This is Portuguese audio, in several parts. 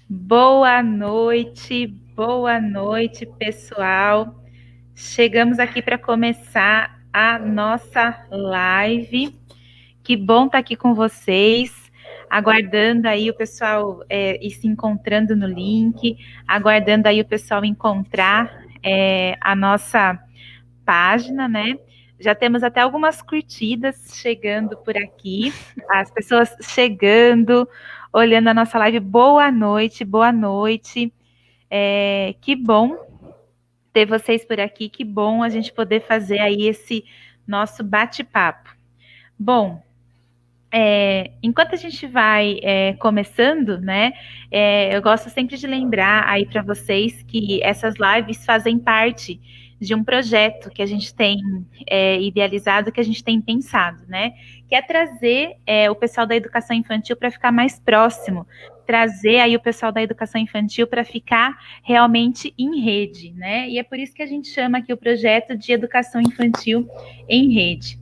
boa noite, pessoal. Chegamos aqui para começar a nossa live. Que bom estar aqui com vocês, aguardando aí o pessoal ir se encontrando no link, aguardando aí o pessoal encontrar a nossa página, né? Já temos até algumas curtidas chegando por aqui, as pessoas chegando, olhando a nossa live. Boa noite, boa noite. Que bom ter vocês por aqui, que bom a gente poder fazer aí esse nosso bate-papo. Bom, enquanto a gente vai começando, né, eu gosto sempre de lembrar aí para vocês que essas lives fazem parte de um projeto que a gente tem idealizado, que a gente tem pensado, né, que é trazer o pessoal da educação infantil para ficar mais próximo, trazer aí o pessoal da educação infantil para ficar realmente em rede, né, e é por isso que a gente chama aqui o projeto de educação infantil em rede.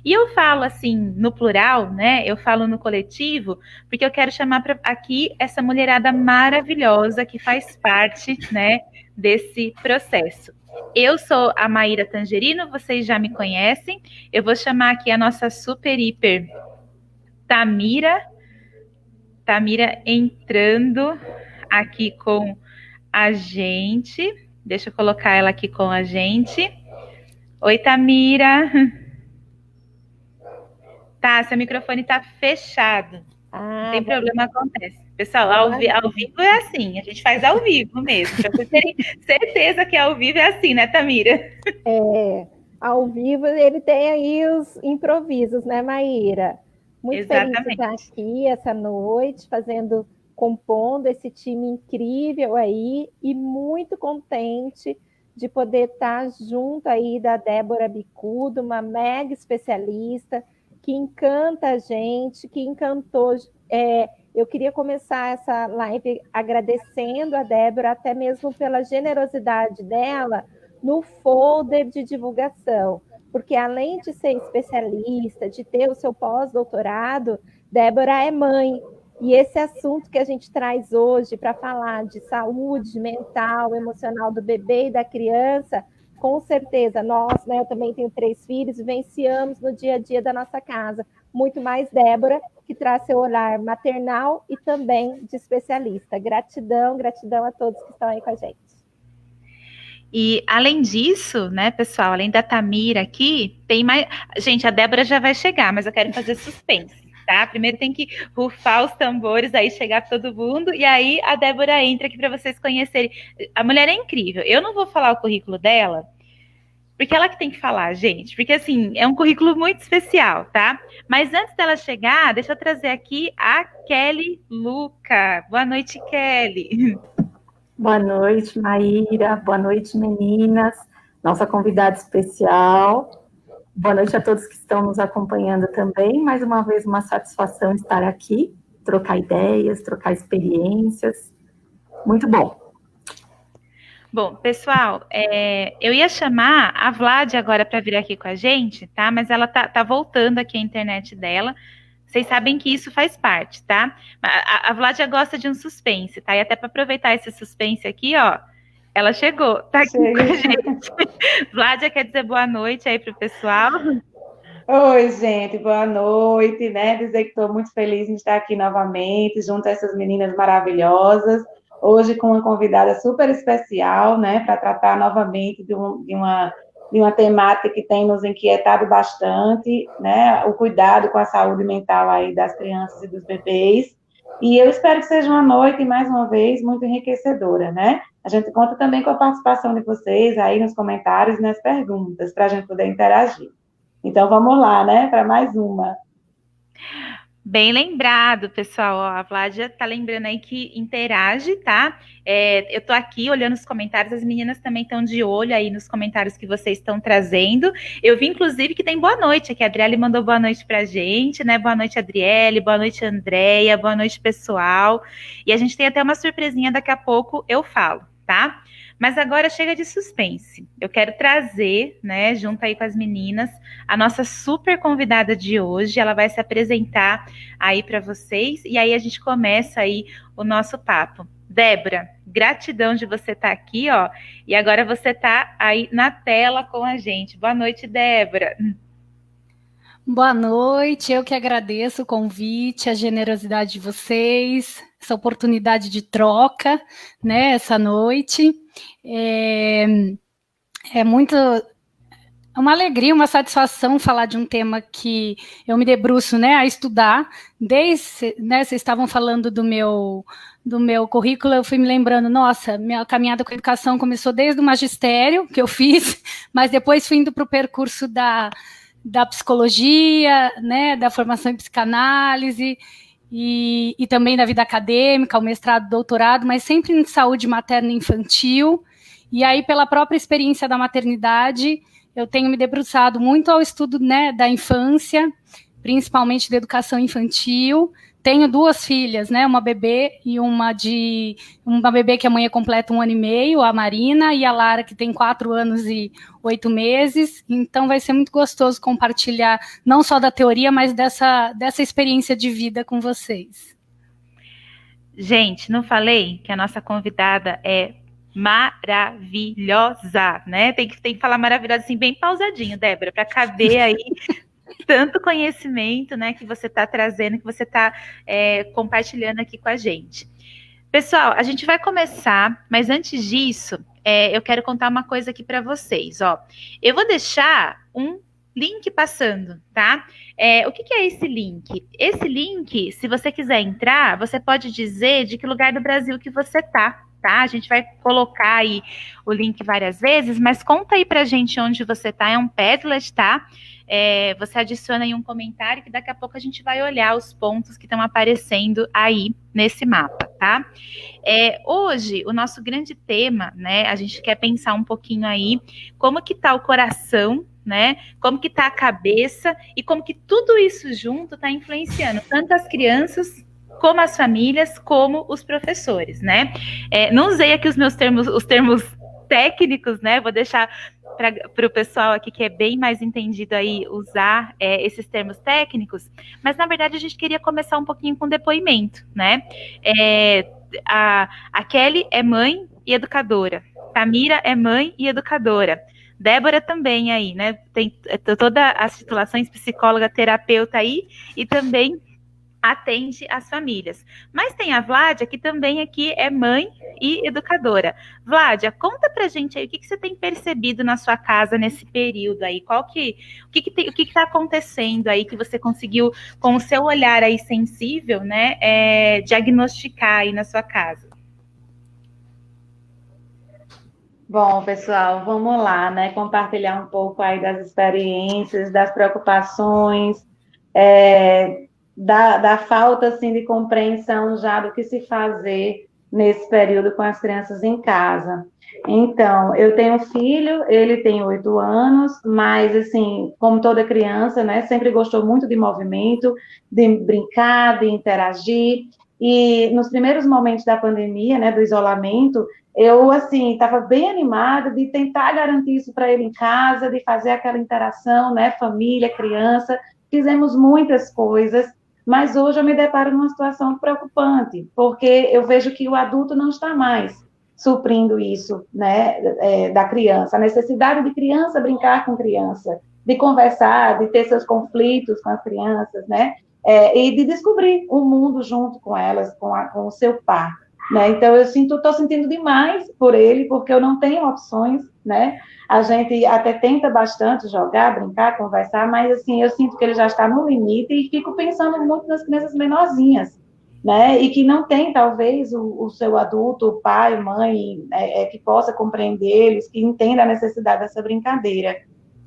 E eu falo assim no plural, né? Eu falo no coletivo, porque eu quero chamar para aqui essa mulherada maravilhosa que faz parte, né, desse processo. Eu sou a Maíra Tangerino, vocês já me conhecem. Eu vou chamar aqui a nossa super hiper Tamira. Tamira entrando aqui com a gente. Deixa eu colocar ela aqui com a gente. Oi, Tamira. Tá, seu microfone tá fechado. Não tem problema, acontece. Pessoal, ao vivo é assim, a gente faz ao vivo mesmo, para vocês terem certeza que ao vivo é assim, né, Tamira? Ao vivo ele tem aí os improvisos, né, Maíra? Muito feliz de estar Exatamente. aqui essa noite, compondo esse time incrível aí, e muito contente de poder estar junto aí da Débora Bicudo, uma mega especialista que encanta a gente, que encantou. Eu queria começar essa live agradecendo a Débora, até mesmo pela generosidade dela no folder de divulgação, porque além de ser especialista, de ter o seu pós-doutorado, Débora é mãe. E esse assunto que a gente traz hoje para falar de saúde mental, emocional do bebê e da criança, com certeza, nós, né, eu também tenho 3 filhos, vivenciamos no dia a dia da nossa casa. Muito mais Débora, que traz seu olhar maternal e também de especialista. Gratidão, gratidão a todos que estão aí com a gente. E além disso, né, pessoal, além da Tamira aqui, tem mais. Gente, a Débora já vai chegar, mas eu quero fazer suspense, tá? Primeiro tem que rufar os tambores, aí chegar todo mundo, e aí a Débora entra aqui para vocês conhecerem. A mulher é incrível. Eu não vou falar o currículo dela, porque ela que tem que falar, gente. Porque, assim, é um currículo muito especial, tá? Mas antes dela chegar, deixa eu trazer aqui a Kelly Luca. Boa noite, Kelly. Boa noite, Maíra. Boa noite, meninas. Nossa convidada especial. Boa noite a todos que estão nos acompanhando também. Mais uma vez, uma satisfação estar aqui, trocar ideias, trocar experiências. Muito bom. Bom, pessoal, eu ia chamar a Vlad agora para vir aqui com a gente, tá? Mas ela tá voltando aqui a internet dela. Vocês sabem que isso faz parte, tá? A Vlad gosta de um suspense, tá? E até para aproveitar esse suspense aqui, ó, ela chegou, tá aqui com a gente. Vládia quer dizer boa noite aí pro pessoal. Oi, gente, boa noite, né? Dizer que estou muito feliz em estar aqui novamente, junto a essas meninas maravilhosas, hoje com uma convidada super especial, né, para tratar novamente de uma temática que tem nos inquietado bastante, né, o cuidado com a saúde mental aí das crianças e dos bebês, e eu espero que seja uma noite, mais uma vez, muito enriquecedora, né? A gente conta também com a participação de vocês aí nos comentários e nas perguntas, para a gente poder interagir. Então, vamos lá, né, para mais uma. Bem lembrado, pessoal. Ó, a Vládia tá lembrando aí que interage, tá? Eu tô aqui olhando os comentários, as meninas também estão de olho aí nos comentários que vocês estão trazendo. Eu vi, inclusive, que tem boa noite aqui. A Adriele mandou boa noite pra gente, né? Boa noite, Adriele, boa noite, Andréia, boa noite, pessoal. E a gente tem até uma surpresinha daqui a pouco, eu falo, tá? Mas agora chega de suspense. Eu quero trazer, né, junto aí com as meninas, a nossa super convidada de hoje. Ela vai se apresentar aí para vocês e aí a gente começa aí o nosso papo, Débora, gratidão de você estar aqui, ó. E agora você está aí na tela com a gente. Boa noite, Débora. Boa noite, eu que agradeço o convite, a generosidade de vocês, essa oportunidade de troca, né, essa noite. É muito... É uma alegria, uma satisfação falar de um tema que eu me debruço, né, a estudar. Desde, né, vocês estavam falando do meu currículo, eu fui me lembrando, nossa, minha caminhada com a educação começou desde o magistério, que eu fiz, mas depois fui indo para o percurso da psicologia, né, da formação em psicanálise e também da vida acadêmica, o mestrado, doutorado, mas sempre em saúde materna e infantil. E aí, pela própria experiência da maternidade, eu tenho me debruçado muito ao estudo, né, da infância, principalmente da educação infantil. Tenho 2 filhas, né, uma bebê e uma bebê que amanhã completa 1 ano e meio, a Marina, e a Lara, que tem 4 anos e 8 meses. Então vai ser muito gostoso compartilhar não só da teoria, mas dessa experiência de vida com vocês. Gente, não falei que a nossa convidada é maravilhosa, né? Tem que falar maravilhosa assim, bem pausadinho, Débora, para caber aí tanto conhecimento, né, que você está trazendo, que você está compartilhando aqui com a gente. Pessoal, a gente vai começar, mas antes disso, eu quero contar uma coisa aqui para vocês, ó. Eu vou deixar um link passando, tá? O que é esse link? Esse link, se você quiser entrar, você pode dizer de que lugar do Brasil que você tá? A gente vai colocar aí o link várias vezes, mas conta aí pra gente onde você tá, é um Padlet, tá? Você adiciona aí um comentário que daqui a pouco a gente vai olhar os pontos que estão aparecendo aí nesse mapa, tá? Hoje, o nosso grande tema, né, a gente quer pensar um pouquinho aí como que tá o coração, né, como que tá a cabeça e como que tudo isso junto tá influenciando tanto as crianças como as famílias, como os professores, né? Não usei aqui os termos técnicos, né? Vou deixar para o pessoal aqui que é bem mais entendido aí usar esses termos técnicos, mas na verdade a gente queria começar um pouquinho com depoimento, né? A Kelly é mãe e educadora, Tamira é mãe e educadora, Débora também aí, né? Tem todas as titulações, psicóloga, terapeuta aí, e também atende as famílias. Mas tem a Vládia, que também aqui é mãe e educadora. Vládia, conta pra gente aí o que você tem percebido na sua casa nesse período aí. O que está acontecendo aí que você conseguiu, com o seu olhar aí sensível, né, diagnosticar aí na sua casa? Bom, pessoal, vamos lá, né? Compartilhar um pouco aí das experiências, das preocupações, da falta, assim, de compreensão já do que se fazer nesse período com as crianças em casa. Então, eu tenho um filho, ele tem 8 anos, mas, assim, como toda criança, né, sempre gostou muito de movimento, de brincar, de interagir, e nos primeiros momentos da pandemia, né, do isolamento, eu, assim, estava bem animada de tentar garantir isso para ele em casa, de fazer aquela interação, né, família, criança, fizemos muitas coisas, mas hoje eu me deparo numa situação preocupante, porque eu vejo que o adulto não está mais suprindo isso, né, da criança, a necessidade de criança brincar com criança, de conversar, de ter seus conflitos com as crianças, né, e de descobrir o mundo junto com elas, com o seu par, né, então eu estou sentindo demais por ele, porque eu não tenho opções, né, a gente até tenta bastante jogar, brincar, conversar, mas assim, eu sinto que ele já está no limite e fico pensando muito nas crianças menorzinhas, né, e que não tem, talvez, o seu adulto, o pai, mãe, que possa compreender eles, que entenda a necessidade dessa brincadeira.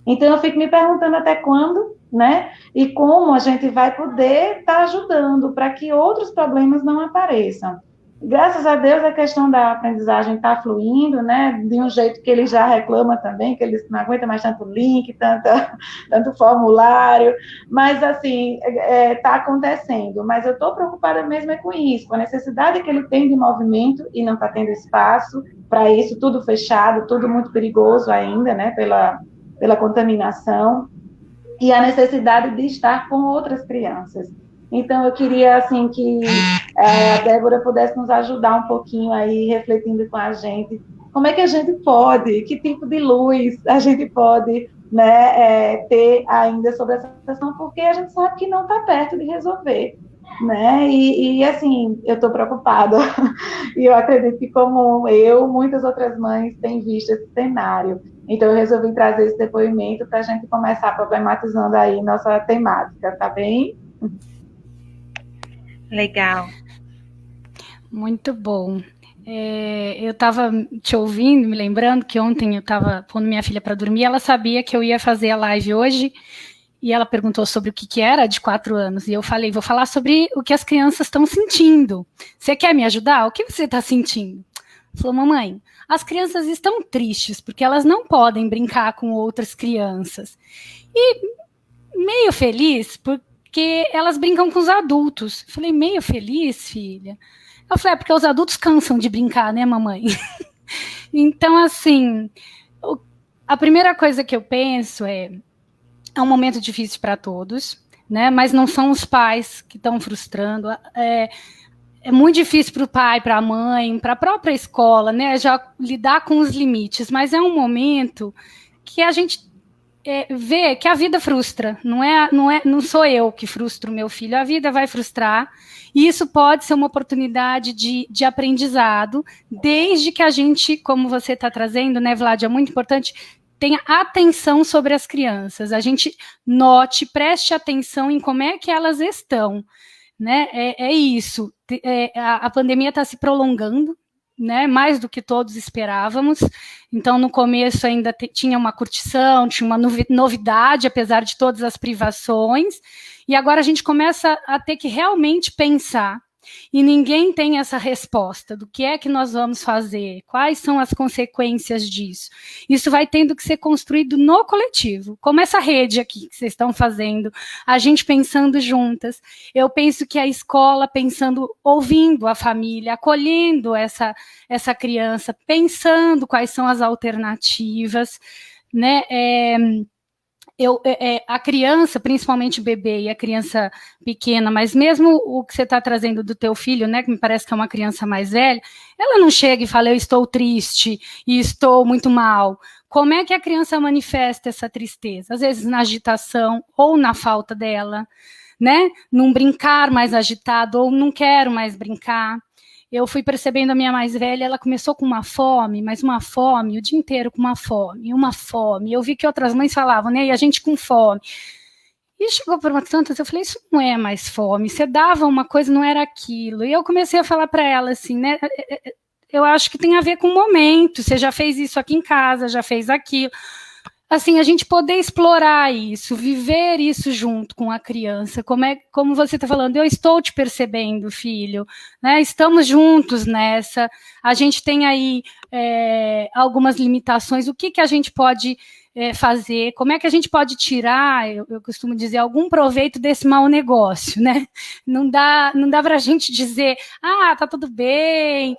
Então, eu fico me perguntando até quando, né, e como a gente vai poder estar ajudando para que outros problemas não apareçam. Graças a Deus, a questão da aprendizagem está fluindo, né, de um jeito que ele já reclama também, que eles não aguentam mais tanto link, tanto formulário, mas, assim, está acontecendo. Mas eu estou preocupada mesmo com isso, com a necessidade que ele tem de movimento e não está tendo espaço para isso, tudo fechado, tudo muito perigoso ainda, né, pela contaminação, e a necessidade de estar com outras crianças. Então, eu queria, assim, que a Débora pudesse nos ajudar um pouquinho aí, refletindo com a gente, como é que a gente pode, que tipo de luz a gente pode, né, ter ainda sobre essa questão, porque a gente sabe que não está perto de resolver, né? E assim, eu estou preocupada, e eu acredito que como eu, muitas outras mães têm visto esse cenário. Então, eu resolvi trazer esse depoimento para a gente começar problematizando aí nossa temática, tá bem? Legal. Muito bom. Eu estava te ouvindo, me lembrando que ontem eu estava pondo minha filha para dormir, ela sabia que eu ia fazer a live hoje, e ela perguntou sobre o que era de 4 anos, e eu falei, vou falar sobre o que as crianças estão sentindo. Você quer me ajudar? O que você está sentindo? Ela falou, mamãe, as crianças estão tristes, porque elas não podem brincar com outras crianças. E meio feliz, porque elas brincam com os adultos. Eu falei, meio feliz, filha? Eu falei, porque os adultos cansam de brincar, né, mamãe? Então, assim, a primeira coisa que eu penso é um momento difícil para todos, né? Mas não são os pais que estão frustrando. É muito difícil para o pai, para a mãe, para a própria escola, né? Já lidar com os limites. Mas é um momento que a gente vê que a vida frustra. Não sou eu que frustro o meu filho. A vida vai frustrar. E isso pode ser uma oportunidade de aprendizado, desde que a gente, como você está trazendo, né, Vlad, é muito importante, tenha atenção sobre as crianças. A gente note, preste atenção em como é que elas estão. Né? É isso. A pandemia está se prolongando, né? Mais do que todos esperávamos. Então, no começo ainda tinha uma curtição, tinha uma novidade, apesar de todas as privações. E agora a gente começa a ter que realmente pensar. E ninguém tem essa resposta do que é que nós vamos fazer, quais são as consequências disso. Isso vai tendo que ser construído no coletivo, como essa rede aqui que vocês estão fazendo, a gente pensando juntas. Eu penso que a escola pensando, ouvindo a família, acolhendo essa criança, pensando quais são as alternativas, né? A criança, principalmente o bebê e a criança pequena, mas mesmo o que você está trazendo do teu filho, né, que me parece que é uma criança mais velha, ela não chega e fala, eu estou triste e estou muito mal. Como é que a criança manifesta essa tristeza? Às vezes na agitação ou na falta dela, né? Num brincar mais agitado ou não quero mais brincar. Eu fui percebendo a minha mais velha, ela começou com uma fome, mas uma fome, o dia inteiro com uma fome. Eu vi que outras mães falavam, né, e a gente com fome. E chegou por umas tantas, eu falei, isso não é mais fome, você dava uma coisa, não era aquilo. E eu comecei a falar para ela assim, né, eu acho que tem a ver com o momento, você já fez isso aqui em casa, já fez aquilo. Assim, a gente poder explorar isso, viver isso junto com a criança, como você está falando, eu estou te percebendo, filho, né? Estamos juntos nessa, a gente tem aí algumas limitações, o que a gente pode fazer, como é que a gente pode tirar, eu costumo dizer, algum proveito desse mau negócio, né? Não dá para a gente dizer, tá tudo bem,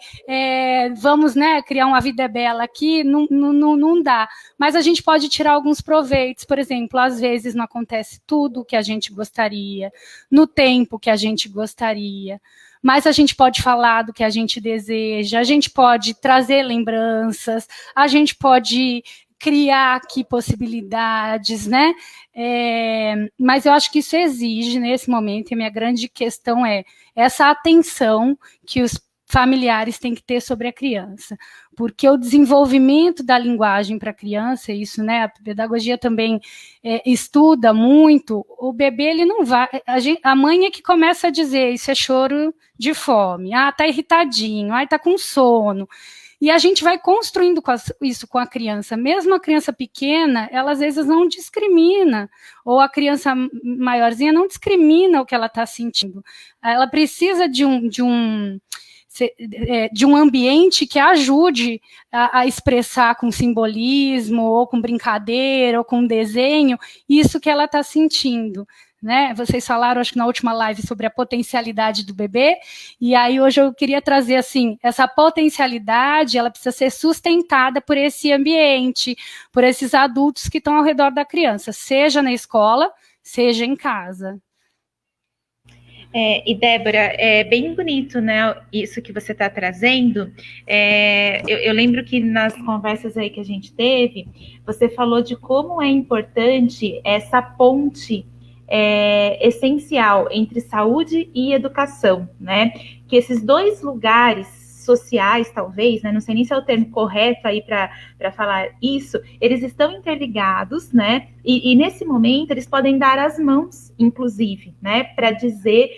vamos, né, criar uma vida bela aqui, não dá. Mas a gente pode tirar alguns proveitos, por exemplo, às vezes não acontece tudo o que a gente gostaria, no tempo que a gente gostaria, mas a gente pode falar do que a gente deseja, a gente pode trazer lembranças, a gente pode criar aqui possibilidades, né? Mas eu acho que isso exige, nesse momento, e a minha grande questão é essa atenção que os familiares têm que ter sobre a criança, porque o desenvolvimento da linguagem para a criança, isso, né, a pedagogia também estuda muito, o bebê, ele não vai, a mãe é que começa a dizer, isso é choro de fome, tá irritadinho, tá com sono, e a gente vai construindo isso com a criança. Mesmo a criança pequena, ela às vezes não discrimina, ou a criança maiorzinha não discrimina o que ela está sentindo. Ela precisa de um ambiente que ajude a expressar com simbolismo, ou com brincadeira, ou com desenho, isso que ela está sentindo. Né? Vocês falaram, acho que na última live, sobre a potencialidade do bebê, e aí hoje eu queria trazer assim, essa potencialidade, ela precisa ser sustentada por esse ambiente, por esses adultos que estão ao redor da criança, seja na escola, seja em casa. E Débora, é bem bonito, né, isso que você está trazendo. Eu lembro que nas conversas aí que a gente teve, você falou de como é importante essa ponte essencial entre saúde e educação, né? Que esses dois lugares sociais, talvez, né? Não sei nem se é o termo correto aí para falar isso, eles estão interligados, né? E nesse momento eles podem dar as mãos, inclusive, né? Para dizer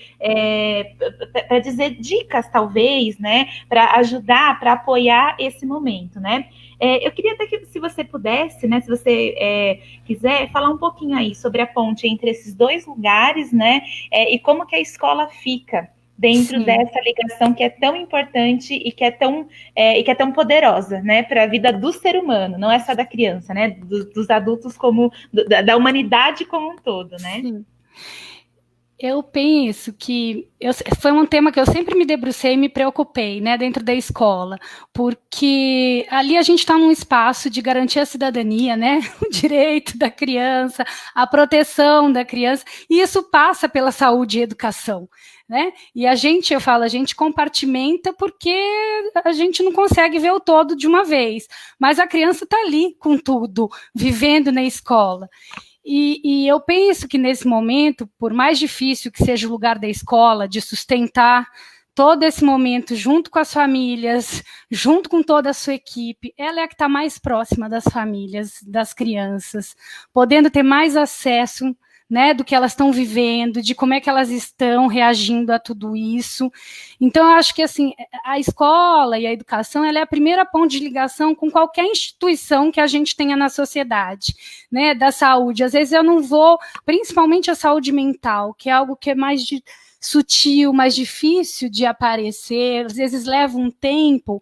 dicas, talvez, né? Para ajudar, para apoiar esse momento, né? Eu queria até que, se você pudesse, né? Se você quiser, falar um pouquinho aí sobre a ponte entre esses dois lugares, né? E como que a escola fica dentro dessa ligação que é tão importante e que é tão poderosa, né, para a vida do ser humano, não é só da criança, né, dos adultos como da humanidade como um todo, né? Sim. Eu penso que foi um tema que eu sempre me debrucei e me preocupei, né, dentro da escola, porque ali a gente está num espaço de garantir a cidadania, né, o direito da criança, a proteção da criança, e isso passa pela saúde e educação, né? E a gente compartimenta porque a gente não consegue ver o todo de uma vez, mas a criança está ali com tudo, vivendo na escola. E eu penso que nesse momento, por mais difícil que seja o lugar da escola, de sustentar todo esse momento junto com as famílias, junto com toda a sua equipe, ela é a que está mais próxima das famílias, das crianças, podendo ter mais acesso, né, do que elas estão vivendo, de como é que elas estão reagindo a tudo isso. Então, eu acho que assim, a escola e a educação, ela é a primeira ponte de ligação com qualquer instituição que a gente tenha na sociedade, né, da saúde. Às vezes eu não vou, principalmente a saúde mental, que é algo que é mais sutil, mais difícil de aparecer, às vezes leva um tempo,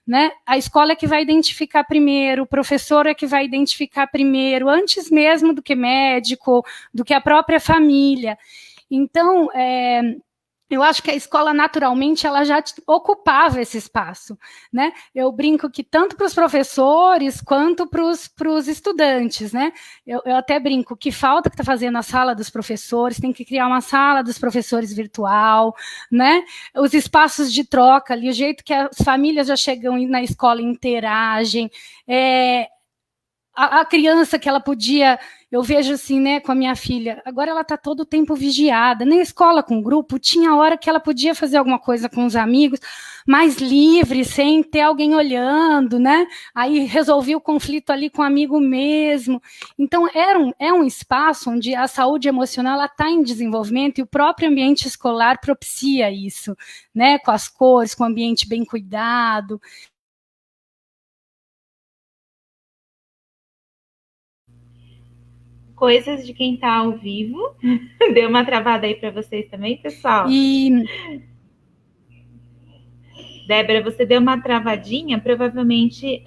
né? A escola é que vai identificar primeiro, o professor é que vai identificar primeiro, antes mesmo do que médico, do que a própria família. Então, eu acho que a escola, naturalmente, ela já ocupava esse espaço, né? Eu brinco que tanto para os professores quanto para os estudantes, né? Eu até brinco que falta que está fazendo a sala dos professores, tem que criar uma sala dos professores virtual, né? Os espaços de troca ali, o jeito que as famílias já chegam na escola e interagem, a criança que ela podia, eu vejo assim, né, com a minha filha, agora ela está todo o tempo vigiada, na escola com grupo, tinha hora que ela podia fazer alguma coisa com os amigos, mais livre, sem ter alguém olhando, né, aí resolvia o conflito ali com o amigo mesmo, então é um espaço onde a saúde emocional está em desenvolvimento e o próprio ambiente escolar propicia isso, né, com as cores, com o ambiente bem cuidado. Coisas de quem está ao vivo. Deu uma travada aí para vocês também, pessoal? Débora, você deu uma travadinha, provavelmente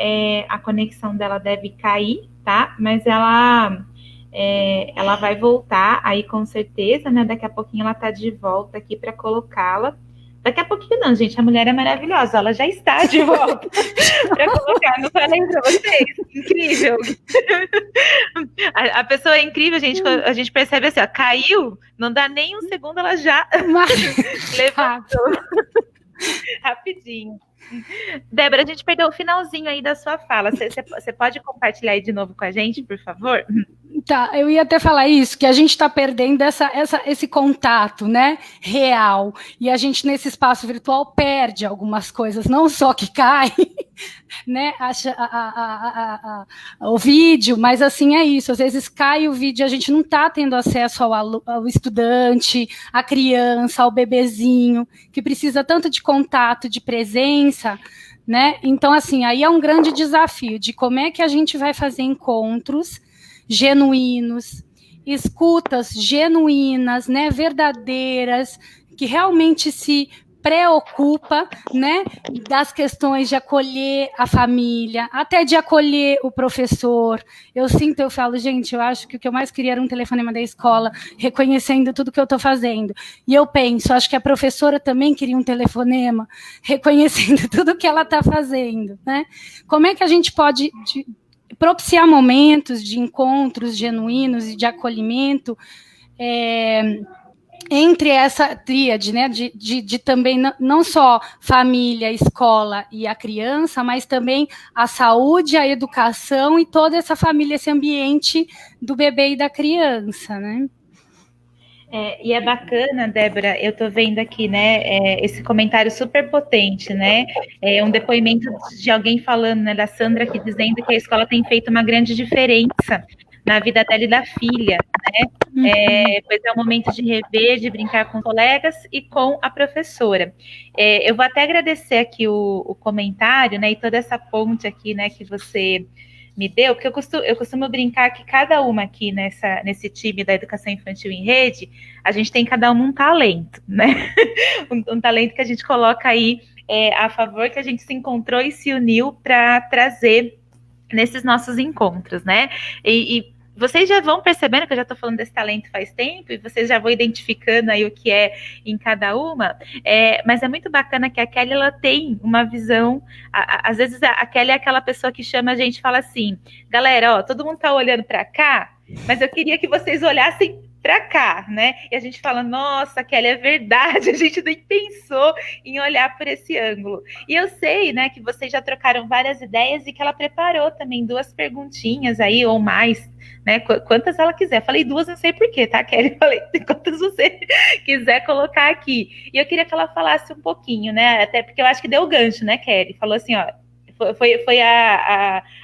a conexão dela deve cair, tá? Mas ela vai voltar aí com certeza, né? Daqui a pouquinho ela tá de volta aqui para colocá-la. Daqui a pouquinho não, gente, a mulher é maravilhosa, ela já está de volta para colocar, não falei para vocês? Incrível. A pessoa é incrível, gente, a gente percebe assim, ó, caiu, não dá nem um segundo, ela já levantou. Rapidinho. Débora, a gente perdeu o finalzinho aí da sua fala. Você pode compartilhar aí de novo com a gente, por favor? Tá, eu ia até falar isso, que a gente está perdendo esse contato, né, real, e a gente nesse espaço virtual perde algumas coisas, não só que cai, né, o vídeo, mas assim é isso, às vezes cai o vídeo, a gente não está tendo acesso ao estudante, à criança, ao bebezinho, que precisa tanto de contato, de presença, né, então assim, aí é um grande desafio de como é que a gente vai fazer encontros genuínos, escutas genuínas, né, verdadeiras, que realmente se preocupa, né, das questões de acolher a família, até de acolher o professor. Eu falo, gente, eu acho que o que eu mais queria era um telefonema da escola, reconhecendo tudo que eu estou fazendo. E eu penso, acho que a professora também queria um telefonema, reconhecendo tudo que ela está fazendo, né? Como é que a gente pode propiciar momentos de encontros genuínos e de acolhimento entre essa tríade, né, de também não só família, escola e a criança, mas também a saúde, a educação e toda essa família, esse ambiente do bebê e da criança, né? E é bacana, Débora, eu estou vendo aqui, né, esse comentário super potente, né, um depoimento de alguém falando, né, da Sandra aqui, dizendo que a escola tem feito uma grande diferença na vida dela e da filha, né, pois é o momento de rever, de brincar com colegas e com a professora. Eu vou até agradecer aqui o comentário, né, e toda essa ponte aqui, né, que você me deu, porque eu costumo brincar que cada uma aqui nesse time da educação infantil em rede, a gente tem cada um talento, né? um talento que a gente coloca aí a favor, que a gente se encontrou e se uniu para trazer nesses nossos encontros, né? E vocês já vão percebendo que eu já estou falando desse talento faz tempo, e vocês já vão identificando aí o que é em cada uma, mas é muito bacana que a Kelly, ela tem uma visão, às vezes a Kelly é aquela pessoa que chama a gente e fala assim, galera, ó, todo mundo está olhando para cá, mas eu queria que vocês olhassem para cá, né? E a gente fala, nossa, Kelly, é verdade, a gente nem pensou em olhar por esse ângulo. E eu sei, né, que vocês já trocaram várias ideias e que ela preparou também 2 perguntinhas aí, ou mais, né, quantas ela quiser. Falei 2, não sei porquê, tá, Kelly? Falei quantas você quiser colocar aqui. E eu queria que ela falasse um pouquinho, né, até porque eu acho que deu o gancho, né, Kelly? Falou assim, ó, foi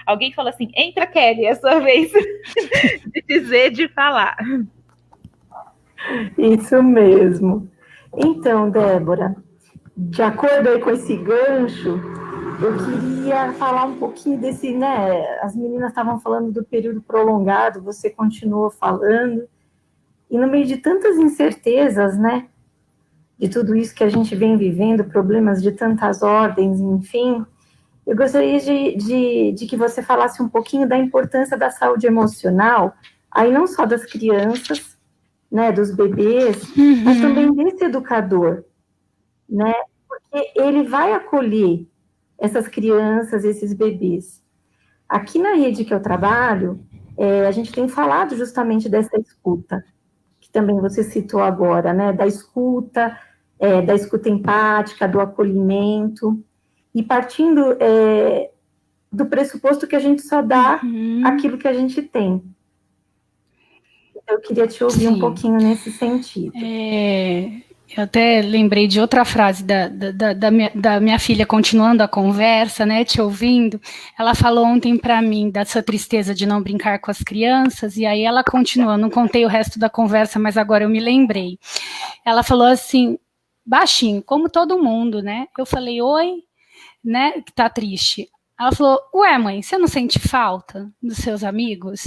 alguém falou assim, entra, Kelly, é a sua vez de dizer, de falar. Isso mesmo. Então, Débora, de acordo aí com esse gancho, eu queria falar um pouquinho desse, né? As meninas estavam falando do período prolongado, você continuou falando, e no meio de tantas incertezas, né? De tudo isso que a gente vem vivendo, problemas de tantas ordens, enfim, eu gostaria de que você falasse um pouquinho da importância da saúde emocional, aí não só das crianças, né, dos bebês, mas também desse educador, né, porque ele vai acolher essas crianças, esses bebês. Aqui na rede que eu trabalho, a gente tem falado justamente dessa escuta, que também você citou agora, né, da escuta empática, do acolhimento, e partindo do pressuposto que a gente só dá aquilo que a gente tem. Eu queria te ouvir um pouquinho nesse sentido. Eu até lembrei de outra frase da minha filha, continuando a conversa, né, te ouvindo. Ela falou ontem para mim dessa tristeza de não brincar com as crianças, e aí ela continua, não contei o resto da conversa, mas agora eu me lembrei. Ela falou assim, baixinho, como todo mundo, né? Eu falei, oi, né, que tá triste. Ela falou, ué, mãe, você não sente falta dos seus amigos?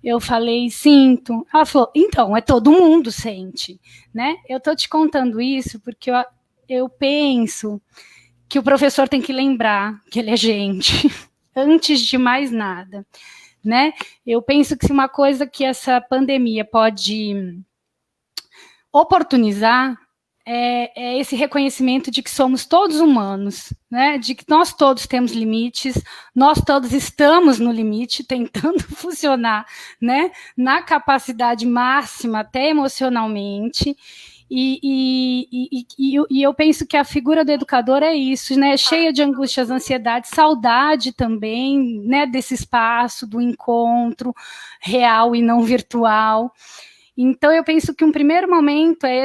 Eu falei, sinto. Ela falou, então, todo mundo sente, né? Eu tô te contando isso porque eu penso que o professor tem que lembrar que ele é gente, antes de mais nada, né? Eu penso que uma coisa que essa pandemia pode oportunizar é esse reconhecimento de que somos todos humanos, né? De que nós todos temos limites, nós todos estamos no limite, tentando funcionar, né? Na capacidade máxima, até emocionalmente. E eu penso que a figura do educador é isso, né? Cheia de angústias, ansiedade, saudade também, né? Desse espaço, do encontro real e não virtual. Então, eu penso que um primeiro momento é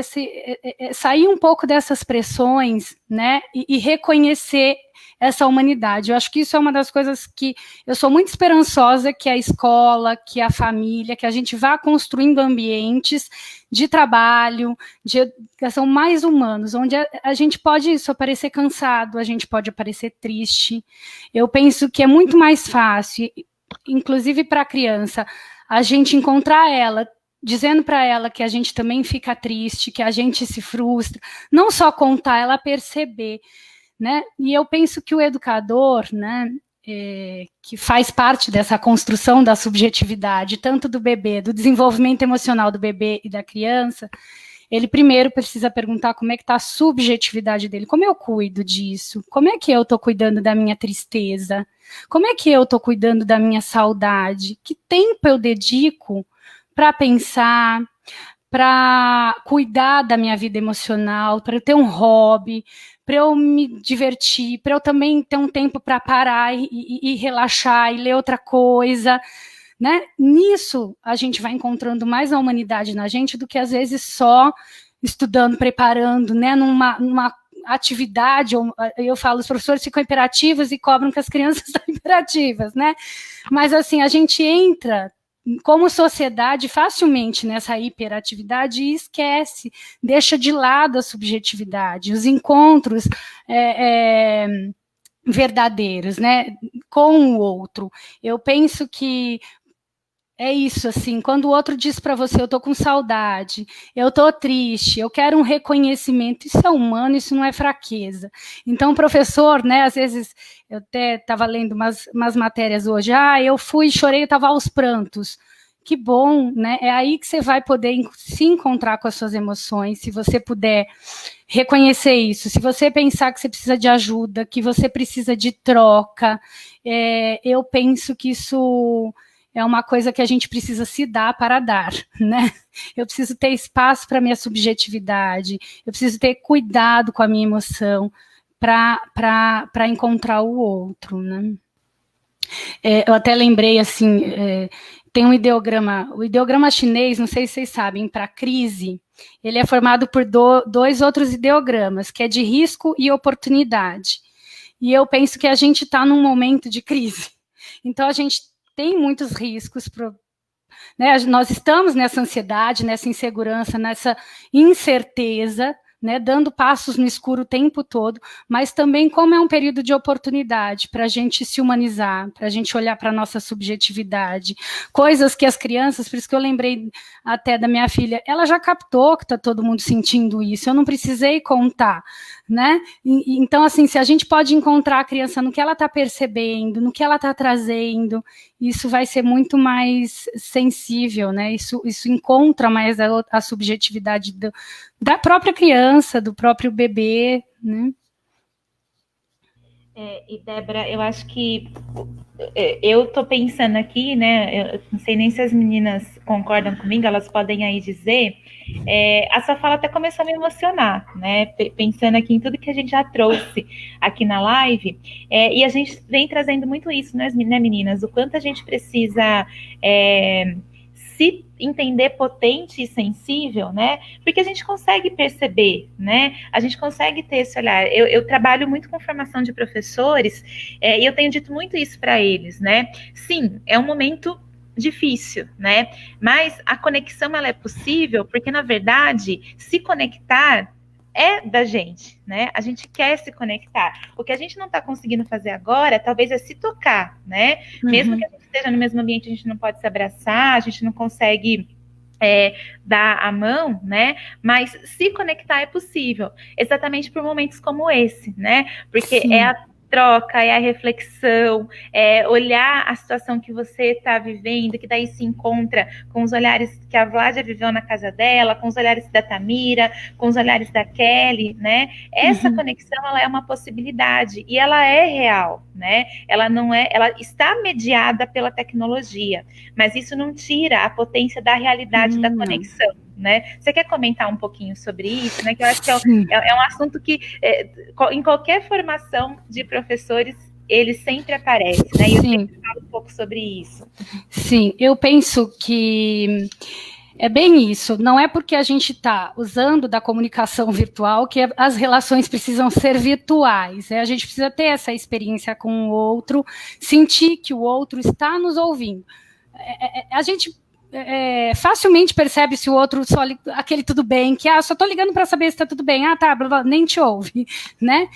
sair um pouco dessas pressões, né, e reconhecer essa humanidade. Eu acho que isso é uma das coisas que eu sou muito esperançosa, que a escola, que a família, que a gente vá construindo ambientes de trabalho, de educação mais humanos, onde a gente pode aparecer cansado, a gente pode aparecer triste. Eu penso que é muito mais fácil, inclusive para a criança, a gente encontrar ela, dizendo para ela que a gente também fica triste, que a gente se frustra, não só contar, ela perceber, né? E eu penso que o educador, né, que faz parte dessa construção da subjetividade, tanto do bebê, do desenvolvimento emocional do bebê e da criança, ele primeiro precisa perguntar como é que está a subjetividade dele, como eu cuido disso, como é que eu estou cuidando da minha tristeza, como é que eu estou cuidando da minha saudade, que tempo eu dedico para pensar, para cuidar da minha vida emocional, para eu ter um hobby, para eu me divertir, para eu também ter um tempo para parar e relaxar e ler outra coisa, né? Nisso a gente vai encontrando mais a humanidade na gente do que às vezes só estudando, preparando, né? Numa atividade, eu falo, os professores ficam hiperativos e cobram que as crianças estão hiperativas, né? Mas assim, a gente entra como sociedade facilmente nessa hiperatividade e esquece, deixa de lado a subjetividade, os encontros verdadeiros, né, com o outro. Eu penso que é isso, assim, quando o outro diz para você, eu tô com saudade, eu tô triste, eu quero um reconhecimento, isso é humano, isso não é fraqueza. Então, o professor, né, às vezes, eu até estava lendo umas matérias hoje, eu fui, chorei, eu estava aos prantos. Que bom, né? É aí que você vai poder se encontrar com as suas emoções, se você puder reconhecer isso, se você pensar que você precisa de ajuda, que você precisa de troca, eu penso que isso é uma coisa que a gente precisa se dar para dar, né? Eu preciso ter espaço para a minha subjetividade, eu preciso ter cuidado com a minha emoção para encontrar o outro, né? Eu até lembrei, assim, tem um ideograma, o ideograma chinês, não sei se vocês sabem, para crise, ele é formado por dois outros ideogramas, que é de risco e oportunidade. E eu penso que a gente está num momento de crise. Então, a gente tem muitos riscos, né? Nós estamos nessa ansiedade, nessa insegurança, nessa incerteza, né, dando passos no escuro o tempo todo, mas também como é um período de oportunidade para a gente se humanizar, para a gente olhar para a nossa subjetividade, coisas que as crianças, por isso que eu lembrei até da minha filha, ela já captou que está todo mundo sentindo isso, eu não precisei contar, né? Então, assim, se a gente pode encontrar a criança no que ela está percebendo, no que ela está trazendo, isso vai ser muito mais sensível, né? Isso encontra mais a subjetividade da própria criança, do próprio bebê, né? E Débora, eu acho que eu tô pensando aqui, né? Eu não sei nem se as meninas concordam comigo, elas podem aí dizer. A sua fala até começou a me emocionar, né? Pensando aqui em tudo que a gente já trouxe aqui na live, e a gente vem trazendo muito isso, né, meninas? O quanto a gente precisa se entender potente e sensível, né? Porque a gente consegue perceber, né? A gente consegue ter esse olhar. Eu trabalho muito com formação de professores e eu tenho dito muito isso para eles, né? Sim, é um momento difícil, né? Mas a conexão ela é possível porque na verdade se conectar é da gente, né? A gente quer se conectar. O que a gente não está conseguindo fazer agora, talvez é se tocar, né? Mesmo que a gente esteja no mesmo ambiente, a gente não pode se abraçar, a gente não consegue dar a mão, né? Mas se conectar é possível, exatamente por momentos como esse, né? Porque sim, é a troca, é a reflexão, é olhar a situação que você está vivendo, que daí se encontra com os olhares que a Vládia viveu na casa dela, com os olhares da Tamira, com os olhares da Kelly, né? Essa conexão, ela é uma possibilidade e ela é real, né? Ela não é, ela está mediada pela tecnologia, mas isso não tira a potência da realidade da conexão, né? Você quer comentar um pouquinho sobre isso, né? Que eu acho que é um assunto que em qualquer formação de professores ele sempre aparece, né? E eu sempre falo um pouco sobre isso. Sim, eu penso que é bem isso. Não é porque a gente está usando da comunicação virtual que as relações precisam ser virtuais. A gente precisa ter essa experiência com o outro, sentir que o outro está nos ouvindo. A gente facilmente percebe se o outro só aquele tudo bem, que só tô ligando para saber se tá tudo bem, tá, blá, blá, nem te ouve, né?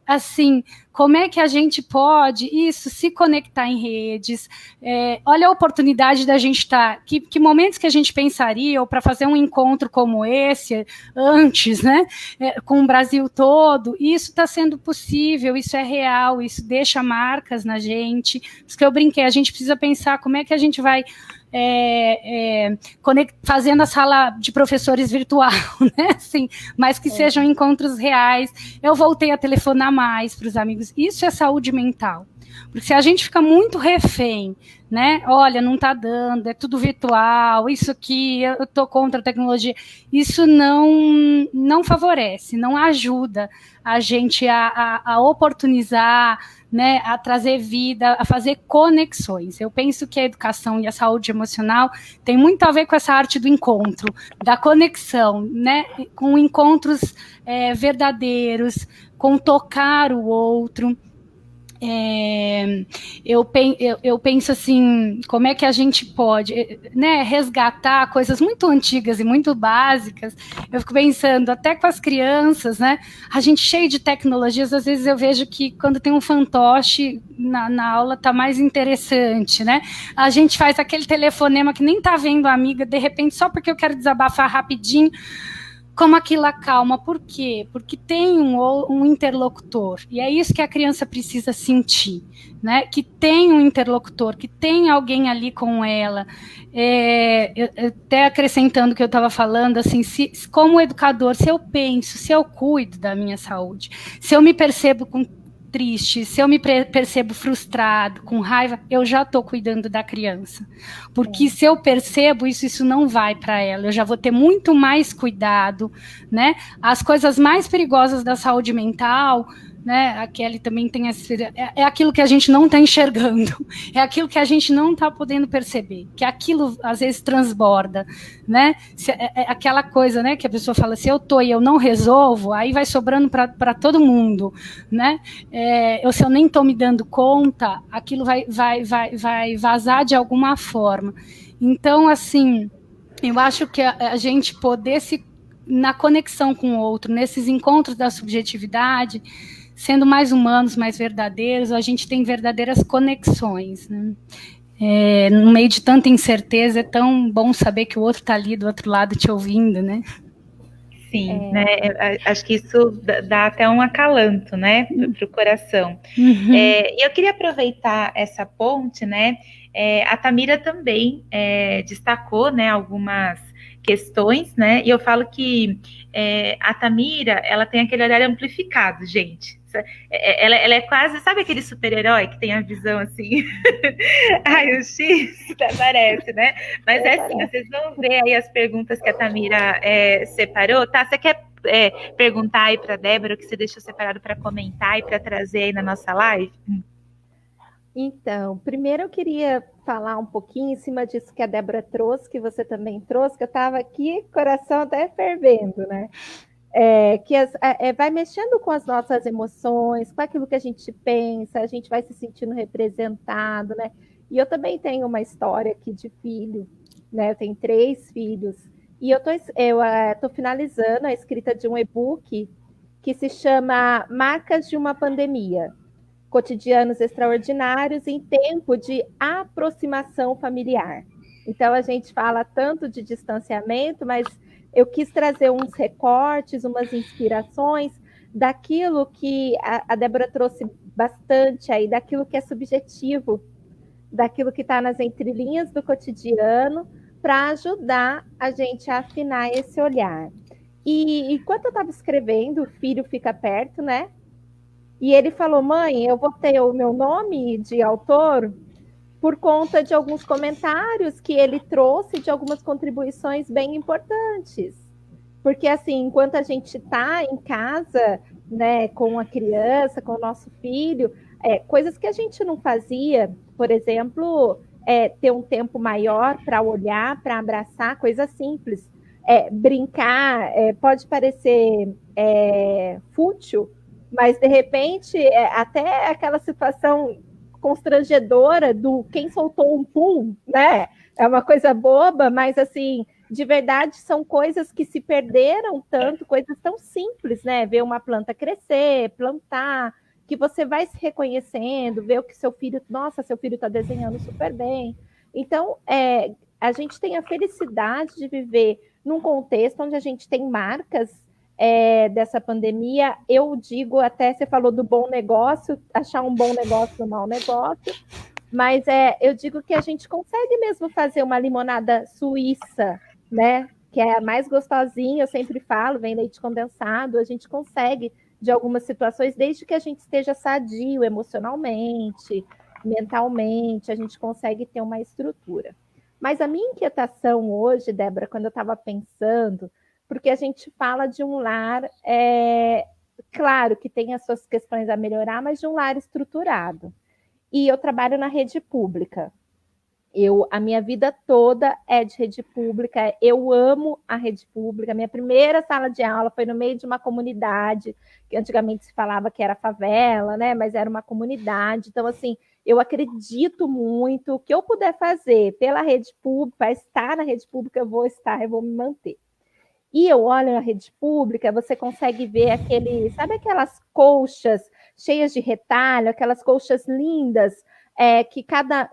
Assim, como é que a gente pode se conectar em redes? Olha a oportunidade da gente estar, que momentos que a gente pensaria, ou para fazer um encontro como esse, antes, né, com o Brasil todo, isso está sendo possível, isso é real, isso deixa marcas na gente. Por isso que eu brinquei, a gente precisa pensar como é que a gente vai fazendo a sala de professores virtual, né? Assim, mas que sejam encontros reais. Eu voltei a telefonar mais para os amigos. Isso é saúde mental. Porque se a gente fica muito refém, né? Olha, não está dando, é tudo virtual, isso aqui, eu estou contra a tecnologia, isso não favorece, não ajuda a gente a oportunizar, né, a trazer vida, a fazer conexões. Eu penso que a educação e a saúde emocional tem muito a ver com essa arte do encontro, da conexão, né, com encontros verdadeiros, com tocar o outro. Eu penso assim, como é que a gente pode, né, resgatar coisas muito antigas e muito básicas. Eu fico pensando, até com as crianças, né, a gente cheio de tecnologias, às vezes eu vejo que quando tem um fantoche na aula tá mais interessante, né, a gente faz aquele telefonema que nem tá vendo a amiga, de repente, só porque eu quero desabafar rapidinho, como aquilo acalma. Por quê? Porque tem um interlocutor, e é isso que a criança precisa sentir, né? Que tem um interlocutor, que tem alguém ali com ela. Até acrescentando o que eu estava falando, assim, como educador, se eu penso, se eu cuido da minha saúde, se eu me percebo triste, se eu me percebo frustrado, com raiva, eu já estou cuidando da criança. Porque se eu percebo isso não vai para ela, eu já vou ter muito mais cuidado, né? As coisas mais perigosas da saúde mental, né? A Kelly também tem é aquilo que a gente não está enxergando, é aquilo que a gente não está podendo perceber, que aquilo às vezes transborda, né? É aquela coisa, né? Que a pessoa fala, se eu tô e eu não resolvo, aí vai sobrando para todo mundo, né? Se eu nem estou me dando conta, aquilo vai vazar de alguma forma. Então, assim, eu acho que a gente poder na conexão com o outro, nesses encontros da subjetividade, sendo mais humanos, mais verdadeiros, a gente tem verdadeiras conexões, né? No meio de tanta incerteza, é tão bom saber que o outro está ali do outro lado te ouvindo, né? Sim, né? Acho que isso dá até um acalanto, né, para o coração. Uhum. E eu queria aproveitar essa ponte, né? A Tamira também destacou, né, algumas questões, né? E eu falo que a Tamira, ela tem aquele olhar amplificado, gente. Ela é quase, sabe aquele super-herói que tem a visão assim, o X aparece, né? Mas assim, vocês vão ver aí as perguntas que a Tamira separou, tá? Você quer perguntar aí para a Débora o que você deixou separado para comentar e para trazer aí na nossa live? Então, primeiro eu queria falar um pouquinho em cima disso que a Débora trouxe, que você também trouxe, que eu estava aqui, coração até fervendo, né? Vai mexendo com as nossas emoções, com aquilo que a gente pensa, a gente vai se sentindo representado, né? E eu também tenho uma história aqui de filho, né? Eu tenho 3 filhos, e eu tô finalizando a escrita de um e-book que se chama Marcas de uma Pandemia, Cotidianos Extraordinários em Tempo de Aproximação Familiar. Então, a gente fala tanto de distanciamento, mas eu quis trazer uns recortes, umas inspirações daquilo que a Débora trouxe bastante aí, daquilo que é subjetivo, daquilo que está nas entrelinhas do cotidiano, para ajudar a gente a afinar esse olhar. E enquanto eu estava escrevendo, o filho fica perto, né? E ele falou, mãe, eu vou ter o meu nome de autor por conta de alguns comentários que ele trouxe, de algumas contribuições bem importantes. Porque, assim, enquanto a gente está em casa, né, com a criança, com o nosso filho, coisas que a gente não fazia, por exemplo, ter um tempo maior para olhar, para abraçar, coisas simples. Brincar, pode parecer fútil, mas, de repente, até aquela situação constrangedora do quem soltou um pum, né? É uma coisa boba, mas, assim, de verdade, são coisas que se perderam tanto, coisas tão simples, né? Ver uma planta crescer, plantar, que você vai se reconhecendo, ver o que seu filho... Nossa, seu filho está desenhando super bem. Então, a gente tem a felicidade de viver num contexto onde a gente tem marcas dessa pandemia. Eu digo, até você falou do bom negócio, achar um bom negócio no mau negócio, mas eu digo que a gente consegue mesmo fazer uma limonada suíça, né? Que é a mais gostosinha, eu sempre falo, vem leite condensado, a gente consegue de algumas situações, desde que a gente esteja sadio emocionalmente, mentalmente, a gente consegue ter uma estrutura. Mas a minha inquietação hoje, Débora, quando eu estava pensando, porque a gente fala de um lar, claro que tem as suas questões a melhorar, mas de um lar estruturado. E eu trabalho na rede pública. A minha vida toda é de rede pública, eu amo a rede pública. Minha primeira sala de aula foi no meio de uma comunidade, que antigamente se falava que era favela, né? Mas era uma comunidade. Então, assim, eu acredito muito. O que eu puder fazer pela rede pública, para estar na rede pública, eu vou me manter. E eu olho na rede pública, você consegue ver sabe aquelas colchas cheias de retalho, aquelas colchas lindas, que cada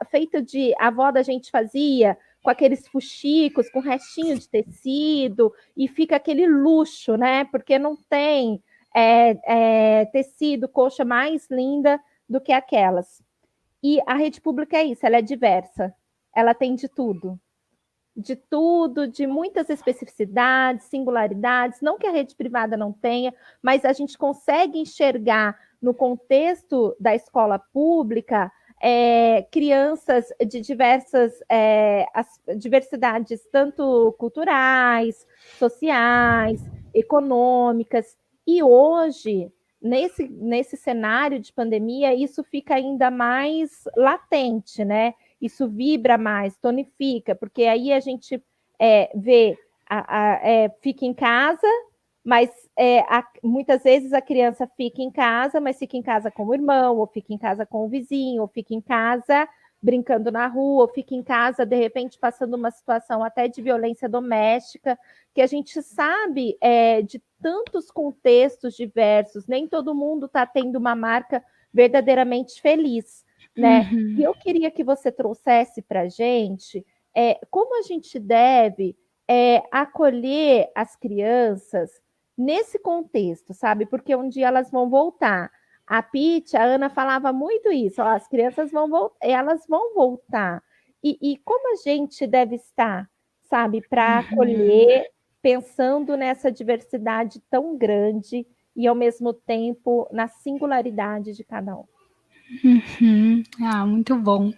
feito de a avó da gente fazia, com aqueles fuxicos, com restinho de tecido, e fica aquele luxo, né? Porque não tem tecido, colcha mais linda do que aquelas. E a rede pública é isso, ela é diversa, ela tem de tudo, de muitas especificidades, singularidades, não que a rede privada não tenha, mas a gente consegue enxergar no contexto da escola pública crianças de diversidades, tanto culturais, sociais, econômicas, e hoje, nesse cenário de pandemia, isso fica ainda mais latente, né? Isso vibra mais, tonifica, porque aí a gente vê, fica em casa, mas muitas vezes a criança fica em casa, mas fica em casa com o irmão, ou fica em casa com o vizinho, ou fica em casa brincando na rua, ou fica em casa, de repente, passando uma situação até de violência doméstica, que a gente sabe de tantos contextos diversos, nem todo mundo está tendo uma marca verdadeiramente feliz, né? Uhum. E eu queria que você trouxesse para a gente como a gente deve acolher as crianças nesse contexto, sabe? Porque um dia elas vão voltar. A Pete, a Ana falava muito isso, as crianças elas vão voltar. E como a gente deve estar, sabe, para acolher, pensando nessa diversidade tão grande e, ao mesmo tempo, na singularidade de cada um. Muito bom.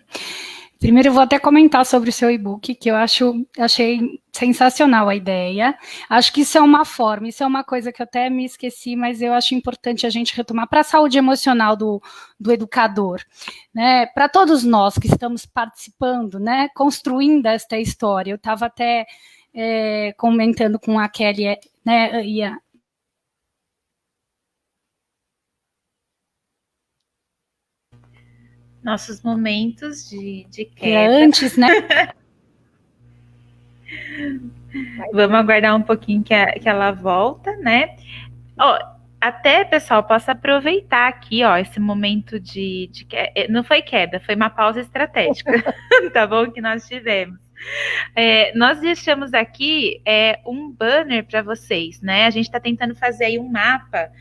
Primeiro eu vou até comentar sobre o seu e-book, que eu achei sensacional a ideia. Acho que isso é uma forma, isso é uma coisa que eu até me esqueci, mas eu acho importante a gente retomar para a saúde emocional do educador, né? Para todos nós que estamos participando, né? Construindo esta história. Eu estava até comentando com a Kelly, né? Nossos momentos de queda. Antes, né? Vamos aguardar um pouquinho que ela volta, né? Até, pessoal, posso aproveitar aqui, esse momento de não foi queda, foi uma pausa estratégica, tá bom? Que nós tivemos. Nós deixamos aqui um banner para vocês, né? A gente está tentando fazer aí um mapa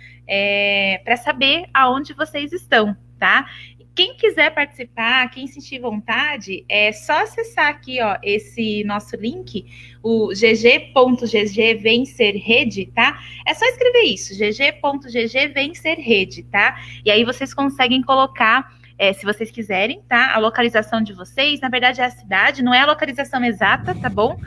para saber aonde vocês estão, tá? Quem quiser participar, quem sentir vontade, é só acessar aqui, esse nosso link, o gg.gg vencer rede, tá? É só escrever isso, gg.gg vencer rede, tá? E aí vocês conseguem colocar, se vocês quiserem, tá? A localização de vocês, na verdade é a cidade, não é a localização exata, tá bom?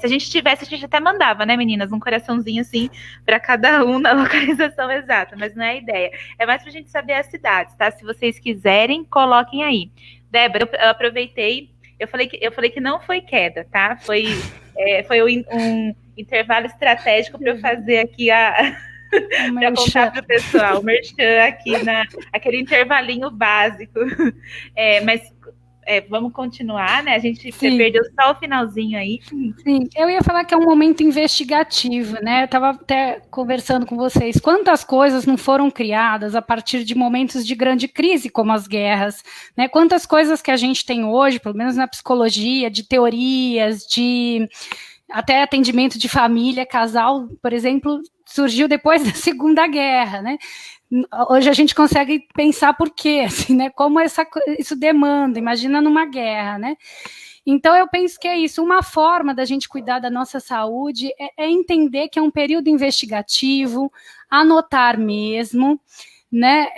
Se a gente tivesse, a gente até mandava, né, meninas? Um coraçãozinho assim para cada um na localização exata, mas não é a ideia. É mais pra gente saber as cidades, tá? Se vocês quiserem, coloquem aí. Débora, eu aproveitei, eu falei que não foi queda, tá? Foi um intervalo estratégico para eu fazer aqui para contar para o pessoal, o merchan aqui, aquele intervalinho básico. Mas vamos continuar, né? A gente perdeu só o finalzinho aí. Sim, eu ia falar que é um momento investigativo, né? Eu estava até conversando com vocês. Quantas coisas não foram criadas a partir de momentos de grande crise, como as guerras, né? Quantas coisas que a gente tem hoje, pelo menos na psicologia, de teorias, de até atendimento de família, casal, por exemplo, surgiu depois da Segunda Guerra, né? Hoje a gente consegue pensar por quê, assim, né? Como isso demanda, imagina numa guerra, né? Então, eu penso que é isso. Uma forma da gente cuidar da nossa saúde é entender que é um período investigativo, anotar mesmo, né,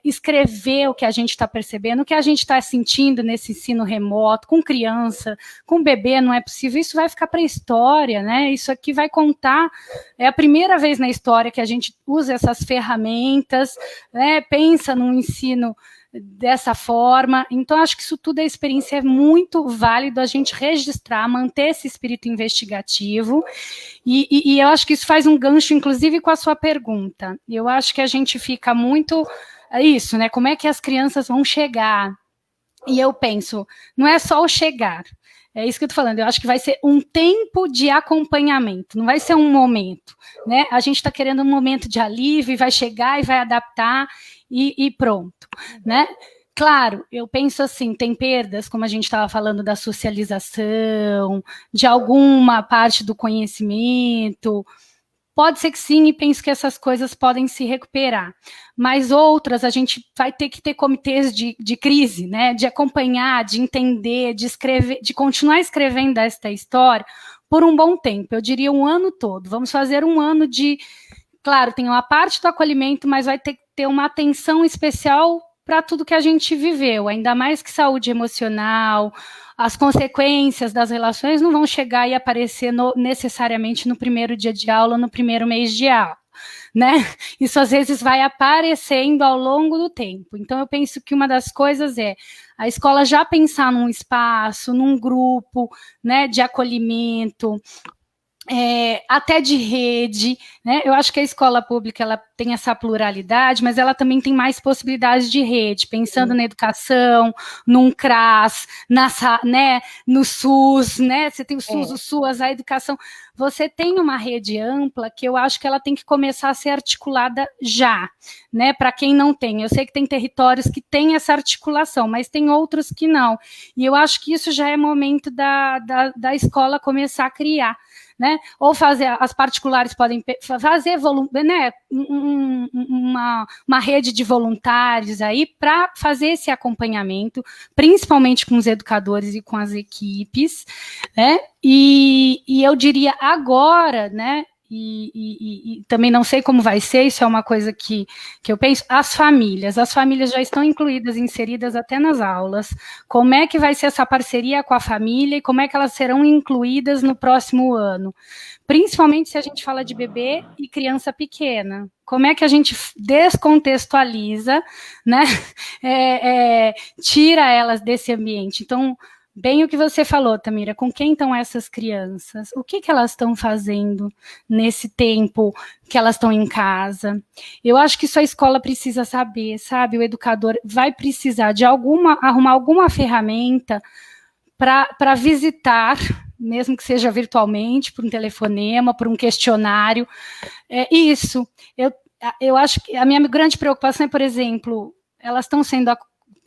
escrever o que a gente está percebendo, o que a gente está sentindo nesse ensino remoto, com criança, com bebê, não é possível, isso vai ficar para a história, né, isso aqui vai contar, é a primeira vez na história que a gente usa essas ferramentas, né, pensa no ensino dessa forma, então acho que isso tudo, a experiência é muito válido a gente registrar, manter esse espírito investigativo, e eu acho que isso faz um gancho, inclusive, com a sua pergunta. Eu acho que a gente fica muito, isso, né, como é que as crianças vão chegar? E eu penso, não é só o chegar, é isso que eu estou falando, eu acho que vai ser um tempo de acompanhamento, não vai ser um momento, né? A gente está querendo um momento de alívio, e vai chegar e vai adaptar, e pronto, né? Claro, eu penso assim, tem perdas, como a gente estava falando, da socialização, de alguma parte do conhecimento, pode ser que sim, e penso que essas coisas podem se recuperar, mas outras a gente vai ter que ter comitês de crise, né, de acompanhar, de entender, de escrever, de continuar escrevendo esta história por um bom tempo, eu diria um ano todo, vamos fazer um ano de, claro, tem uma parte do acolhimento, mas vai ter que ter uma atenção especial para tudo que a gente viveu, ainda mais que saúde emocional, as consequências das relações não vão chegar e aparecer necessariamente no primeiro dia de aula, no primeiro mês de aula, né? Isso às vezes vai aparecendo ao longo do tempo. Então eu penso que uma das coisas é a escola já pensar num espaço, num grupo, né, de acolhimento, até de rede, né? Eu acho que a escola pública ela tem essa pluralidade, mas ela também tem mais possibilidades de rede, pensando na educação, num CRAS, né, no SUS, né? Você tem o SUS, o SUAS, a educação. Você tem uma rede ampla que eu acho que ela tem que começar a ser articulada já, né? Para quem não tem. Eu sei que tem territórios que têm essa articulação, mas tem outros que não. E eu acho que isso já é momento da escola começar a criar, né? Ou fazer, as particulares podem fazer, né, uma rede de voluntários aí para fazer esse acompanhamento, principalmente com os educadores e com as equipes, né? E eu diria agora, né? E também não sei como vai ser, isso é uma coisa que eu penso, as famílias já estão incluídas, inseridas até nas aulas, como é que vai ser essa parceria com a família e como é que elas serão incluídas no próximo ano, principalmente se a gente fala de bebê e criança pequena, como é que a gente descontextualiza, né, tira elas desse ambiente, então, bem o que você falou, Tamira, com quem estão essas crianças? O que elas estão fazendo nesse tempo que elas estão em casa? Eu acho que isso a escola precisa saber, sabe? O educador vai precisar de arrumar alguma ferramenta para visitar, mesmo que seja virtualmente, por um telefonema, por um questionário. Isso. Eu acho que a minha grande preocupação é, por exemplo, elas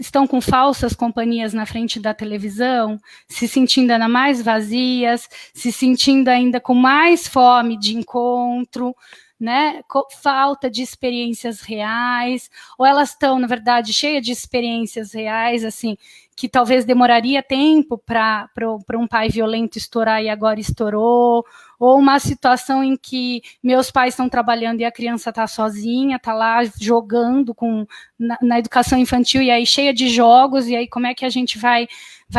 estão com falsas companhias na frente da televisão, se sentindo ainda mais vazias, se sentindo ainda com mais fome de encontro, né? Falta de experiências reais, ou elas estão, na verdade, cheias de experiências reais, assim, que talvez demoraria tempo para um pai violento estourar e agora estourou, ou uma situação em que meus pais estão trabalhando e a criança está sozinha, está lá jogando na educação infantil, e aí cheia de jogos, e aí como é que a gente vai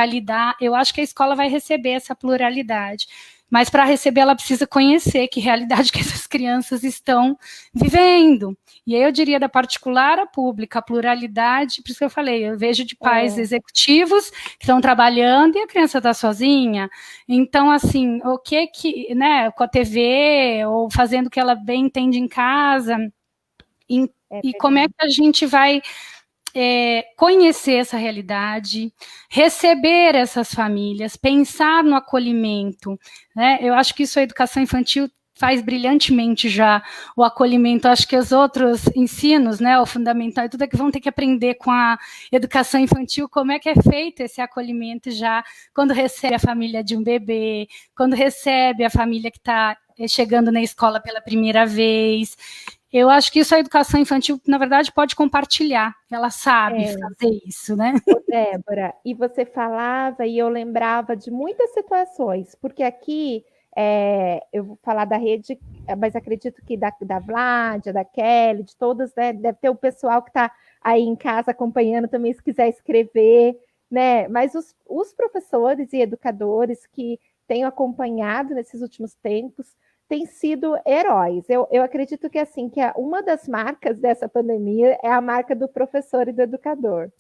lidar? Eu acho que a escola vai receber essa pluralidade, mas para receber ela precisa conhecer que realidade que essas crianças estão vivendo. E aí eu diria da particular à pública, a pluralidade, por isso que eu falei, eu vejo de pais executivos que estão trabalhando e a criança está sozinha. Então, assim, o que, né, com a TV, ou fazendo o que ela bem entende em casa, e como é que a gente vai conhecer essa realidade, receber essas famílias, pensar no acolhimento, né? Eu acho que isso a educação infantil faz brilhantemente já, o acolhimento. Acho que os outros ensinos, né, o fundamental e tudo, é que vão ter que aprender com a educação infantil como é que é feito esse acolhimento já, quando recebe a família de um bebê, quando recebe a família que está chegando na escola pela primeira vez. Eu acho que isso a educação infantil, na verdade, pode compartilhar. Ela sabe fazer isso, né? Débora, e você falava e eu lembrava de muitas situações, porque aqui eu vou falar da rede, mas acredito que da Vládia, da Kelly, de todas, né? Deve ter o pessoal que está aí em casa acompanhando também, se quiser escrever, né? Mas os professores e educadores que tenho acompanhado nesses últimos tempos têm sido heróis. Eu acredito que assim, que uma das marcas dessa pandemia é a marca do professor e do educador,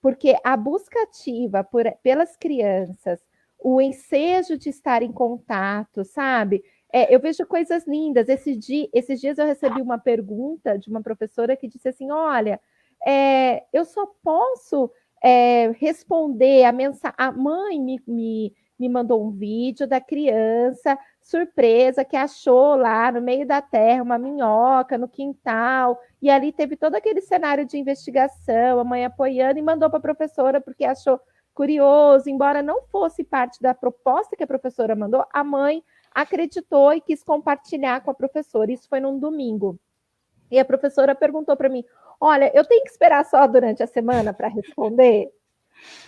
porque a busca ativa pelas crianças, o ensejo de estar em contato, sabe? Eu vejo coisas lindas. Esses dias eu recebi uma pergunta de uma professora que disse assim: olha, eu só posso responder a mensagem. A mãe me mandou um vídeo da criança surpresa que achou lá no meio da terra uma minhoca no quintal, e ali teve todo aquele cenário de investigação, a mãe apoiando e mandou para a professora porque achou curioso, embora não fosse parte da proposta que a professora mandou, a mãe acreditou e quis compartilhar com a professora. Isso foi num domingo. E a professora perguntou para mim: olha, eu tenho que esperar só durante a semana para responder?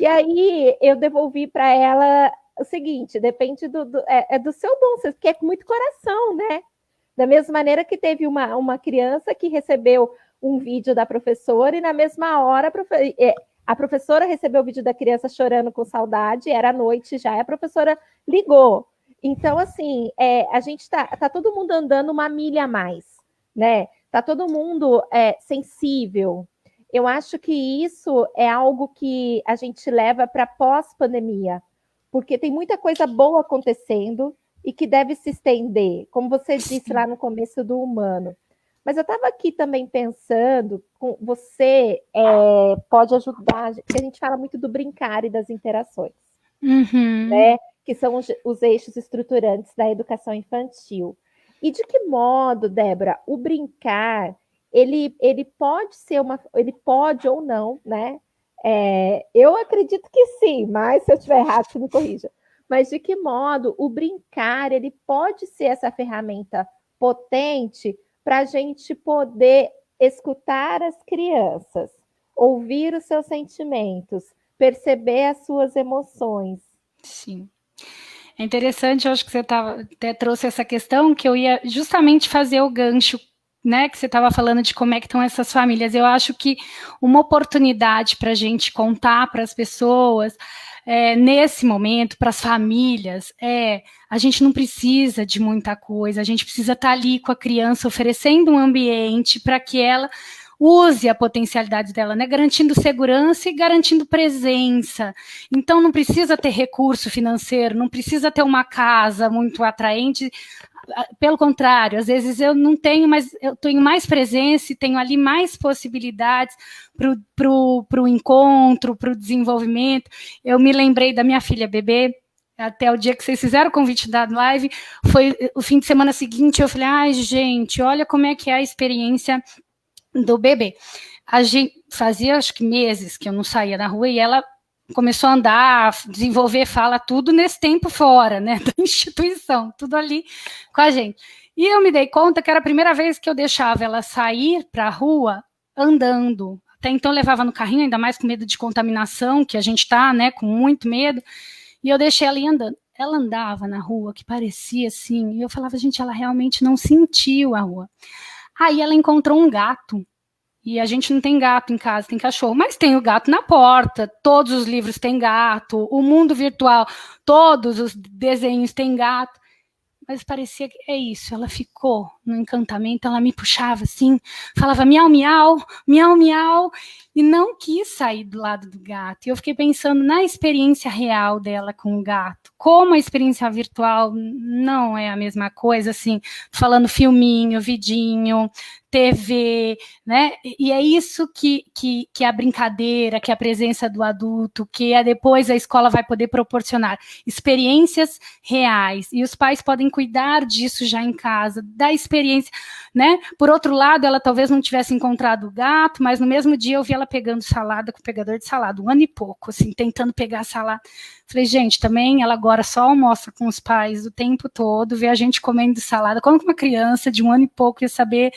E aí eu devolvi para ela o seguinte: depende do seu bom senso, porque é com muito coração, né? Da mesma maneira que teve uma criança que recebeu um vídeo da professora e na mesma hora a professora recebeu o vídeo da criança chorando com saudade, era à noite já, e a professora ligou. Então, assim, a gente tá todo mundo andando uma milha a mais, né? Tá todo mundo sensível. Eu acho que isso é algo que a gente leva para pós-pandemia, porque tem muita coisa boa acontecendo e que deve se estender, como você disse lá no começo do humano. Mas eu estava aqui também pensando, você pode ajudar, porque a gente fala muito do brincar e das interações, né? Que são os eixos estruturantes da educação infantil. E de que modo, Débora, o brincar ele pode ser ele pode ou não, né? Eu acredito que sim, mas se eu estiver errado, você me corrija. Mas de que modo o brincar ele pode ser essa ferramenta potente para a gente poder escutar as crianças, ouvir os seus sentimentos, perceber as suas emoções. Sim. É interessante, eu acho que você até trouxe essa questão, que eu ia justamente fazer o gancho, né, que você estava falando de como é que estão essas famílias. Eu acho que uma oportunidade para a gente contar para as pessoas, nesse momento, para as famílias, a gente não precisa de muita coisa, a gente precisa estar ali com a criança, oferecendo um ambiente para que ela use a potencialidade dela, né? Garantindo segurança e garantindo presença. Então, não precisa ter recurso financeiro, não precisa ter uma casa muito atraente. Pelo contrário, às vezes eu não tenho, mas eu tenho mais presença e tenho ali mais possibilidades para o encontro, para o desenvolvimento. Eu me lembrei da minha filha bebê, até o dia que vocês fizeram o convite da live, foi o fim de semana seguinte, eu falei, ai, gente, olha como é que é a experiência do bebê. A gente fazia, acho que meses que eu não saía na rua e ela começou a andar, desenvolver fala, tudo nesse tempo fora, né, da instituição, tudo ali com a gente. E eu me dei conta que era a primeira vez que eu deixava ela sair para a rua andando. Até então eu levava no carrinho, ainda mais com medo de contaminação, que a gente tá, né, com muito medo, e eu deixei ela ir andando. Ela andava na rua, que parecia assim, e eu falava, gente, ela realmente não sentiu a rua. Aí ela encontrou um gato, e a gente não tem gato em casa, tem cachorro, mas tem o gato na porta, todos os livros têm gato, o mundo virtual, todos os desenhos têm gato, mas parecia que é isso, ela ficou no encantamento, ela me puxava assim, falava miau, miau, miau, miau, e não quis sair do lado do gato. E eu fiquei pensando na experiência real dela com o gato, como a experiência virtual não é a mesma coisa, assim, falando filminho, vidinho, TV, né? E é isso que a brincadeira, que a presença do adulto, que depois a escola vai poder proporcionar experiências reais. E os pais podem cuidar disso já em casa, da experiência, né? Por outro lado, ela talvez não tivesse encontrado o gato, mas no mesmo dia eu vi ela pegando salada com o pegador de salada, 1 ano e pouco, assim, tentando pegar a salada. Falei, gente, também ela agora só almoça com os pais o tempo todo, vê a gente comendo salada. Como que uma criança de 1 ano e pouco ia saber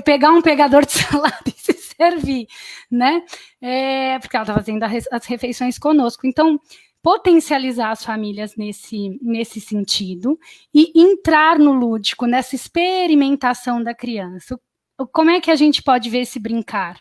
pegar um pegador de salada e se servir, né? Porque ela está fazendo as refeições conosco. Então, potencializar as famílias nesse sentido e entrar no lúdico, nessa experimentação da criança. Como é que a gente pode ver esse brincar?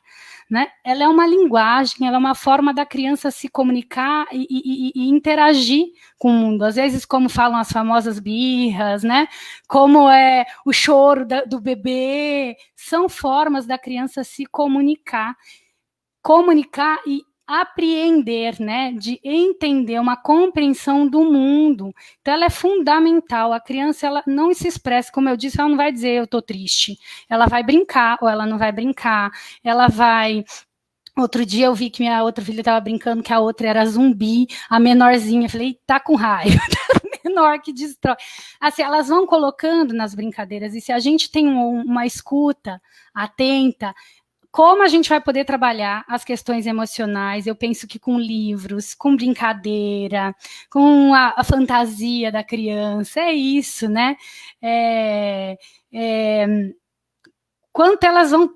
Né? Ela é uma linguagem, ela é uma forma da criança se comunicar e interagir com o mundo. Às vezes, como falam as famosas birras, né? Como é o choro do bebê, são formas da criança se comunicar e apreender, né, de entender, uma compreensão do mundo. Então, ela é fundamental. A criança, ela não se expressa, como eu disse, ela não vai dizer eu tô triste. Ela vai brincar ou ela não vai brincar. Ela vai... Outro dia eu vi que minha outra filha estava brincando que a outra era zumbi, a menorzinha. Eu falei, tá com raiva. Menor que destrói. Assim, elas vão colocando nas brincadeiras. E se a gente tem uma escuta atenta, como a gente vai poder trabalhar as questões emocionais? Eu penso que com livros, com brincadeira, com a fantasia da criança, é isso, né? Quanto elas vão,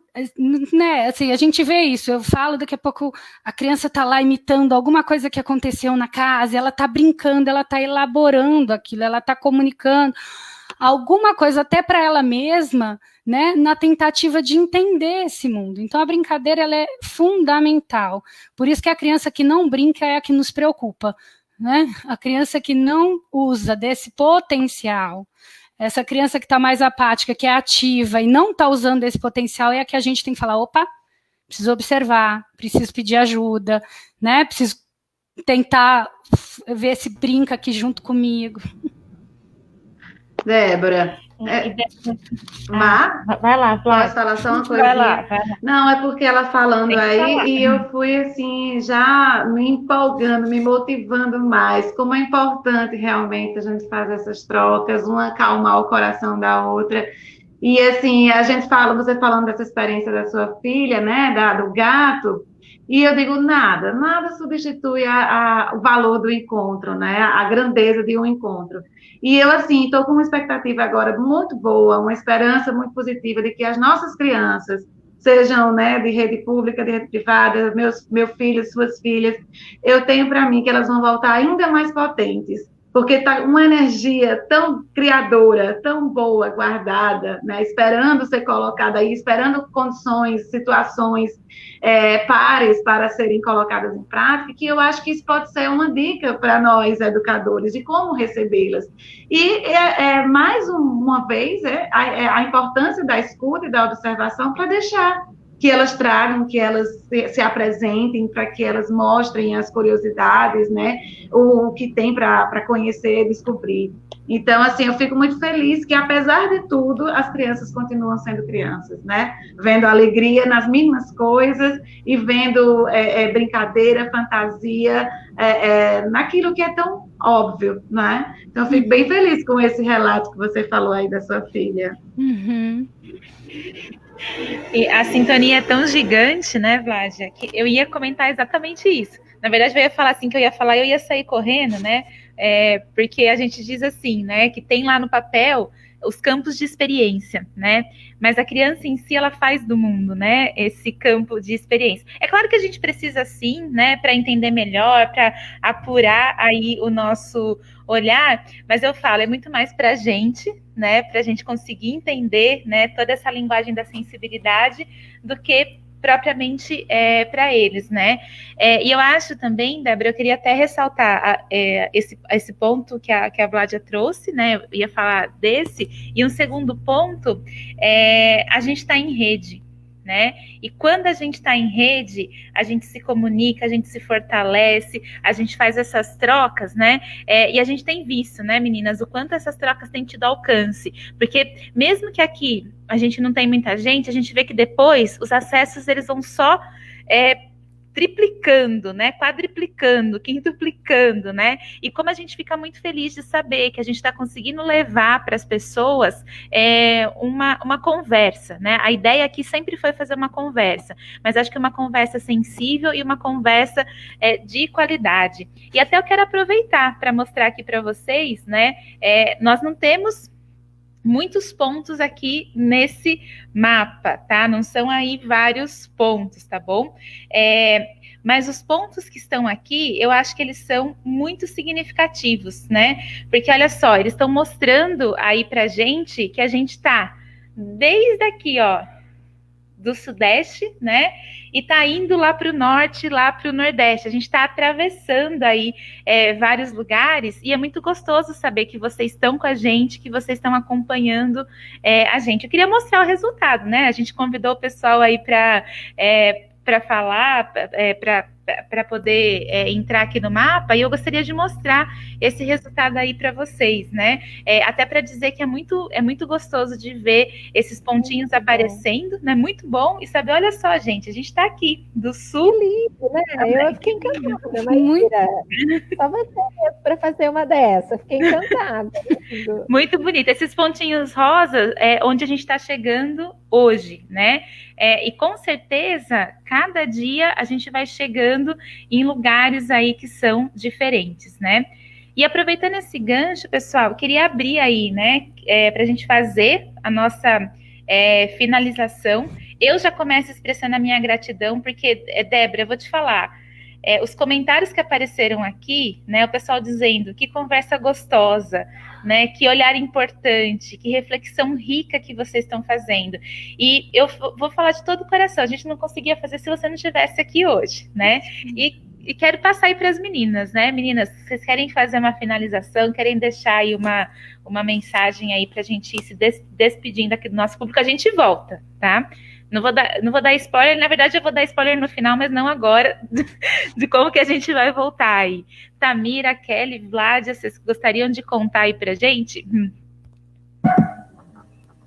né? Assim, a gente vê isso. Eu falo, daqui a pouco a criança está lá imitando alguma coisa que aconteceu na casa, ela está brincando, ela está elaborando aquilo, ela está comunicando alguma coisa até para ela mesma, né, na tentativa de entender esse mundo. Então, a brincadeira ela é fundamental. Por isso que a criança que não brinca é a que nos preocupa, né? A criança que não usa desse potencial, essa criança que está mais apática, que é ativa e não está usando esse potencial, é a que a gente tem que falar, opa, preciso observar, preciso pedir ajuda, né? Preciso tentar ver se brinca aqui junto comigo. Débora, vai lá, posso falar só uma coisa? Vai lá. Não, é porque ela falando aí falar. E eu fui assim, já me empolgando, me motivando mais, como é importante realmente a gente fazer essas trocas, uma acalmar o coração da outra. E assim, a gente fala, você falando dessa experiência da sua filha, né, do gato, e eu digo, nada substitui o valor do encontro, né, a grandeza de um encontro. E eu, assim, estou com uma expectativa agora muito boa, uma esperança muito positiva de que as nossas crianças, sejam, né, de rede pública, de rede privada, meu filho, suas filhas, eu tenho para mim que elas vão voltar ainda mais potentes, porque está uma energia tão criadora, tão boa, guardada, né, esperando ser colocada aí, esperando condições, situações pares para serem colocadas em prática, que eu acho que isso pode ser uma dica para nós, educadores, de como recebê-las. E, mais uma vez, a importância da escuta e da observação para deixar que elas tragam, que elas se apresentem, para que elas mostrem as curiosidades, né, o que tem para conhecer, descobrir. Então, assim, eu fico muito feliz que, apesar de tudo, as crianças continuam sendo crianças, né, vendo alegria nas mínimas coisas e vendo brincadeira, fantasia, naquilo que é tão óbvio, né? Então, eu fico bem feliz com esse relato que você falou aí da sua filha. Uhum. E a sintonia é tão gigante, né, Vládia, que eu ia comentar exatamente isso. Na verdade, eu ia falar assim, que eu ia sair correndo, né, porque a gente diz assim, né, que tem lá no papel os campos de experiência, né, mas a criança em si, ela faz do mundo, né, esse campo de experiência. É claro que a gente precisa, sim, né, para entender melhor, para apurar aí o nosso olhar, mas eu falo, é muito mais para a gente, né, para a gente conseguir entender, né, toda essa linguagem da sensibilidade, do que propriamente para eles, né? E eu acho também, Débora, eu queria até ressaltar esse ponto que a Vládia trouxe, né? Eu ia falar desse, e um segundo ponto, a gente está em rede, né? E quando a gente está em rede, a gente se comunica, a gente se fortalece, a gente faz essas trocas, né? E a gente tem visto, né, meninas, o quanto essas trocas têm tido alcance, porque mesmo que aqui a gente não tem muita gente, a gente vê que depois os acessos eles vão só triplicando, né, quadriplicando, quintuplicando, né, e como a gente fica muito feliz de saber que a gente está conseguindo levar para as pessoas uma conversa, né, a ideia aqui sempre foi fazer uma conversa, mas acho que uma conversa sensível e uma conversa de qualidade, e até eu quero aproveitar para mostrar aqui para vocês, né, nós não temos muitos pontos aqui nesse mapa, tá? Não são aí vários pontos, tá bom? Mas os pontos que estão aqui, eu acho que eles são muito significativos, né? Porque olha só, eles estão mostrando aí pra gente que a gente tá desde aqui, ó, do Sudeste, né? E tá indo lá para o Norte, lá para o Nordeste. A gente está atravessando aí vários lugares e é muito gostoso saber que vocês estão com a gente, que vocês estão acompanhando a gente. Eu queria mostrar o resultado, né? A gente convidou o pessoal aí para falar, para poder entrar aqui no mapa, e eu gostaria de mostrar esse resultado aí para vocês, né? Até para dizer que é muito gostoso de ver esses pontinhos aparecendo, né? Muito bom. E saber, olha só, gente, a gente está aqui do sul. Que lindo, né? Eu fiquei encantada, Maíra. Só você para fazer uma dessa. Fiquei encantada. Muito bonito. Esses pontinhos rosas é onde a gente está chegando hoje, né? E com certeza, cada dia a gente vai chegando em lugares aí que são diferentes, né? E aproveitando esse gancho, pessoal, eu queria abrir aí, né, para a gente fazer a nossa finalização. Eu já começo expressando a minha gratidão, porque, Débora, eu vou te falar, os comentários que apareceram aqui, né, o pessoal dizendo que conversa gostosa, né, que olhar importante, que reflexão rica que vocês estão fazendo. E eu vou falar de todo o coração, a gente não conseguia fazer se você não estivesse aqui hoje, né? E quero passar aí para as meninas, né? Meninas, vocês querem fazer uma finalização, querem deixar aí uma mensagem aí para a gente ir se despedindo aqui do nosso público, a gente volta, tá? Não vou dar spoiler, na verdade eu vou dar spoiler no final, mas não agora, de como que a gente vai voltar aí. Tamira, Kelly, Vládia, vocês gostariam de contar aí pra gente?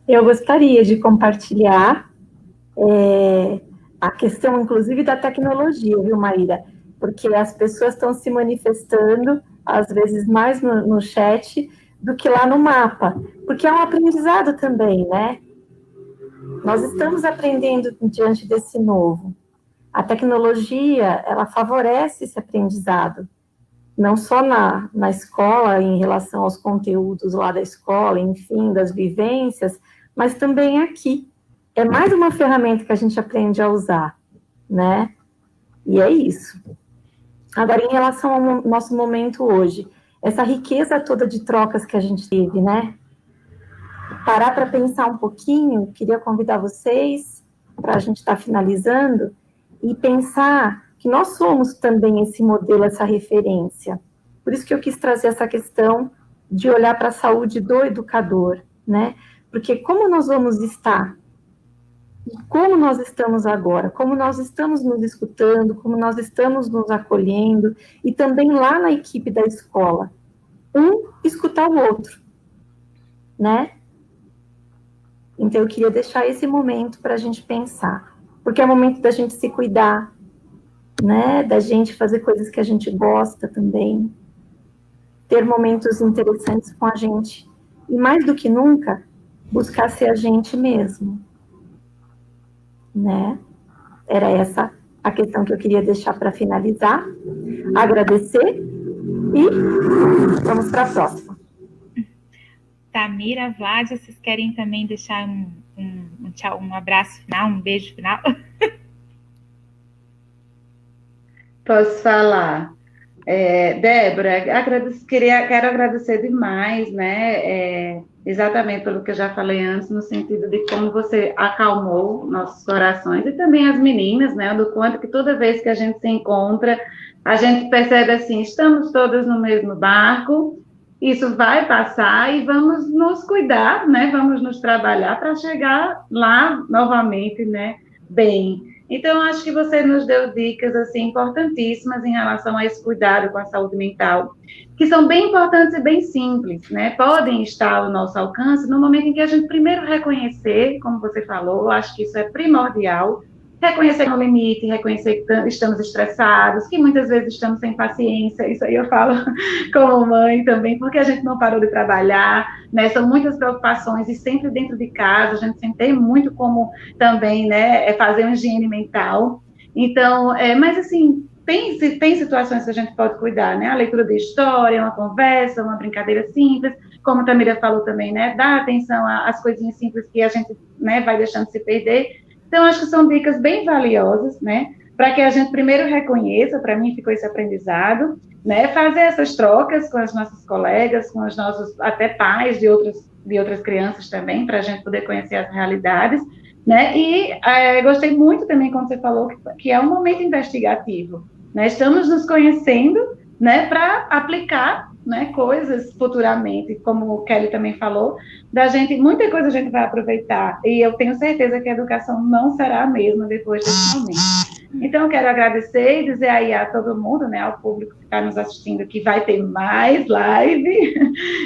Eu gostaria de compartilhar a questão, inclusive, da tecnologia, viu, Maíra? Porque as pessoas estão se manifestando, às vezes, mais no chat do que lá no mapa, porque é um aprendizado também, né? Nós estamos aprendendo diante desse novo. A tecnologia, ela favorece esse aprendizado, não só na escola, em relação aos conteúdos lá da escola, enfim, das vivências, mas também aqui. É mais uma ferramenta que a gente aprende a usar, né? E é isso. Agora, em relação ao nosso momento hoje, essa riqueza toda de trocas que a gente teve, né? Parar para pensar um pouquinho, queria convidar vocês, para a gente estar finalizando, e pensar que nós somos também esse modelo, essa referência. Por isso que eu quis trazer essa questão de olhar para a saúde do educador, né? Porque como nós vamos estar, e como nós estamos agora, como nós estamos nos escutando, como nós estamos nos acolhendo, e também lá na equipe da escola, escutar o outro, né? Então, eu queria deixar esse momento para a gente pensar, porque é o momento da gente se cuidar, né? Da gente fazer coisas que a gente gosta também, ter momentos interessantes com a gente, e mais do que nunca, buscar ser a gente mesmo, né? Era essa a questão que eu queria deixar para finalizar, agradecer, e vamos para a próxima. Tamira, Vládia, vocês querem também deixar um tchau, um abraço final, um beijo final? Posso falar. Débora, quero agradecer demais, né? Exatamente pelo que eu já falei antes, no sentido de como você acalmou nossos corações e também as meninas, né? Do quanto que toda vez que a gente se encontra, a gente percebe assim, estamos todas no mesmo barco. Isso vai passar e vamos nos cuidar, né? Vamos nos trabalhar para chegar lá novamente, né? Bem. Então, acho que você nos deu dicas assim importantíssimas em relação a esse cuidado com a saúde mental, que são bem importantes e bem simples, né? Podem estar ao nosso alcance no momento em que a gente primeiro reconhecer, como você falou, acho que isso é primordial. Reconhecer o limite, reconhecer que estamos estressados, que muitas vezes estamos sem paciência, isso aí eu falo como mãe também, porque a gente não parou de trabalhar, né? São muitas preocupações e sempre dentro de casa, a gente sempre tem muito como também, né, fazer uma higiene mental. Então, mas assim, tem situações que a gente pode cuidar, né? A leitura de história, uma conversa, uma brincadeira simples, como a Tamira falou também, né, dar atenção às coisinhas simples que a gente, né, vai deixando se perder. Então, acho que são dicas bem valiosas, né, para que a gente primeiro reconheça, para mim ficou esse aprendizado, né, fazer essas trocas com as nossas colegas, com os nossos até pais de outras crianças também, para a gente poder conhecer as realidades, né, e gostei muito também quando você falou que é um momento investigativo, né, estamos nos conhecendo, né, para aplicar, né, coisas futuramente, como o Kelly também falou, muita coisa a gente vai aproveitar, e eu tenho certeza que a educação não será a mesma depois desse momento. Então, eu quero agradecer e dizer aí a todo mundo, né, ao público que está nos assistindo, que vai ter mais live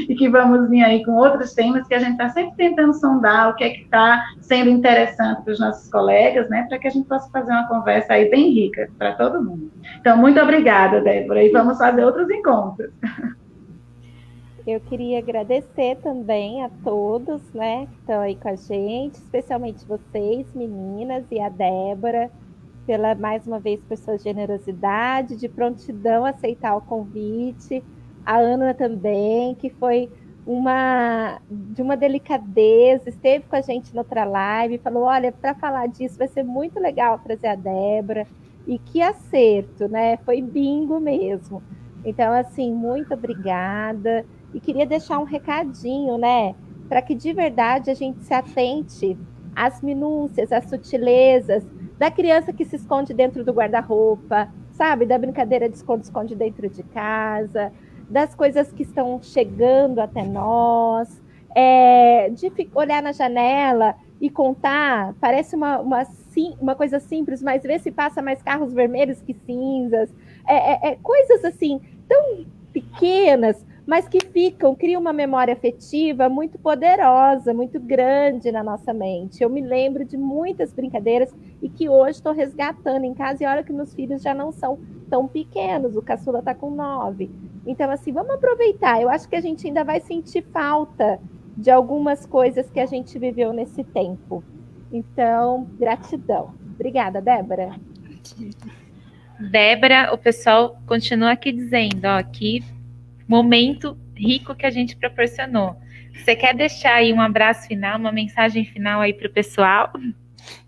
e que vamos vir aí com outros temas que a gente está sempre tentando sondar o que é que está sendo interessante para os nossos colegas, né, para que a gente possa fazer uma conversa aí bem rica para todo mundo. Então, muito obrigada, Débora, e vamos fazer outros encontros. Eu queria agradecer também a todos, né, que estão aí com a gente, especialmente vocês, meninas, e a Débora, mais uma vez, por sua generosidade, de prontidão a aceitar o convite. A Ana também, que foi de uma delicadeza, esteve com a gente na outra live, falou, olha, para falar disso vai ser muito legal trazer a Débora, e que acerto, né? Foi bingo mesmo. Então, assim, muito obrigada. E queria deixar um recadinho, né? Para que de verdade a gente se atente às minúcias, às sutilezas, da criança que se esconde dentro do guarda-roupa, sabe? Da brincadeira de esconde-esconde dentro de casa, das coisas que estão chegando até nós, de olhar na janela e contar, parece uma coisa simples, mas vê se passa mais carros vermelhos que cinzas, coisas assim, tão pequenas, mas que criam uma memória afetiva muito poderosa, muito grande na nossa mente. Eu me lembro de muitas brincadeiras e que hoje estou resgatando em casa, e olha que meus filhos já não são tão pequenos, o caçula está com 9. Então, assim, vamos aproveitar. Eu acho que a gente ainda vai sentir falta de algumas coisas que a gente viveu nesse tempo. Então, gratidão. Obrigada, Débora. Débora, o pessoal continua aqui dizendo, ó, que momento rico que a gente proporcionou. Você quer deixar aí um abraço final, uma mensagem final aí para o pessoal?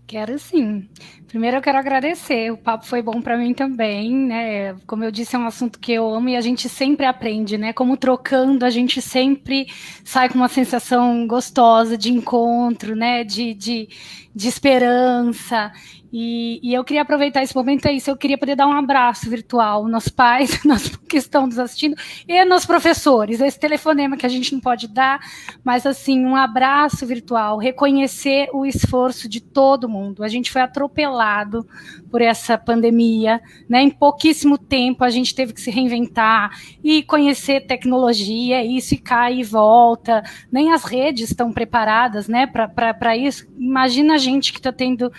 Quero sim. Primeiro eu quero agradecer, o papo foi bom para mim também, né? Como eu disse, é um assunto que eu amo e a gente sempre aprende, né? Como trocando, a gente sempre sai com uma sensação gostosa de encontro, né? De esperança. E eu queria aproveitar esse momento, eu queria poder dar um abraço virtual nos pais que estão nos assistindo e nos professores, esse telefonema que a gente não pode dar, mas assim, um abraço virtual, reconhecer o esforço de todo mundo. A gente foi atropelado por essa pandemia, né? Em pouquíssimo tempo a gente teve que se reinventar e conhecer tecnologia, isso e cai e volta, nem as redes estão preparadas, né, para isso. Imagina a gente que está tendo.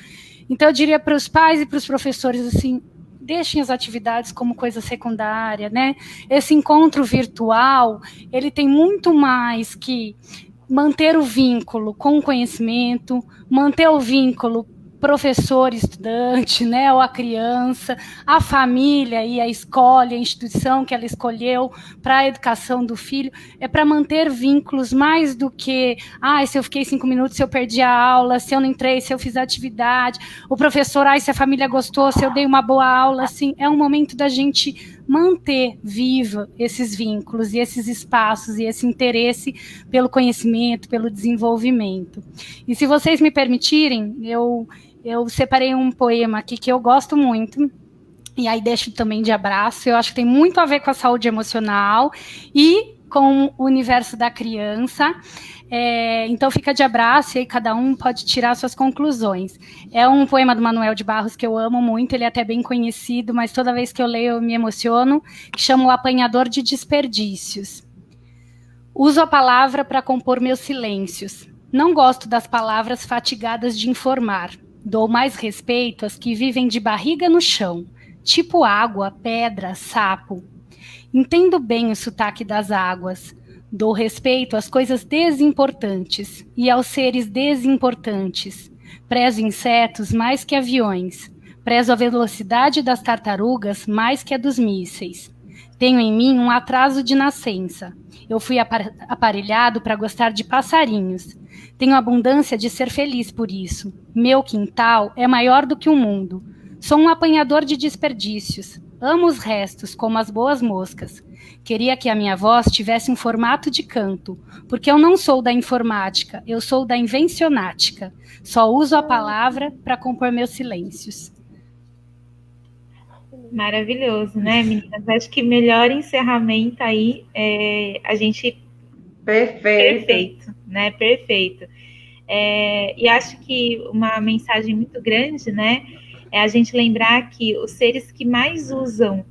Então, eu diria para os pais e para os professores, assim, deixem as atividades como coisa secundária, né? Esse encontro virtual, ele tem muito mais que manter o vínculo com o conhecimento, manter o vínculo professor, estudante, né, ou a criança, a família e a escola, a instituição que ela escolheu para a educação do filho, é para manter vínculos mais do que, se eu fiquei 5 minutos, se eu perdi a aula, se eu não entrei, se eu fiz a atividade, o professor, se a família gostou, se eu dei uma boa aula, assim, é um momento da gente manter vivo esses vínculos e esses espaços e esse interesse pelo conhecimento, pelo desenvolvimento. E se vocês me permitirem, eu separei um poema aqui que eu gosto muito, e aí deixo também de abraço. Eu acho que tem muito a ver com a saúde emocional e com o universo da criança. Então fica de abraço e aí cada um pode tirar suas conclusões. É um poema do Manuel de Barros que eu amo muito, ele é até bem conhecido, mas toda vez que eu leio eu me emociono, que chama O Apanhador de Desperdícios. Uso a palavra para compor meus silêncios. Não gosto das palavras fatigadas de informar. Dou mais respeito às que vivem de barriga no chão, tipo água, pedra, sapo. Entendo bem o sotaque das águas. Dou respeito às coisas desimportantes e aos seres desimportantes. Prezo insetos mais que aviões. Prezo a velocidade das tartarugas mais que a dos mísseis. Tenho em mim um atraso de nascença. Eu fui aparelhado para gostar de passarinhos. Tenho abundância de ser feliz por isso. Meu quintal é maior do que o mundo. Sou um apanhador de desperdícios. Amo os restos, como as boas moscas. Queria que a minha voz tivesse um formato de canto, porque eu não sou da informática, eu sou da invencionática. Só uso a palavra para compor meus silêncios. Maravilhoso, né, meninas? Acho que melhor encerramento aí a gente... Perfeito, né? Perfeito. E acho que uma mensagem muito grande, né, é a gente lembrar que os seres que mais usam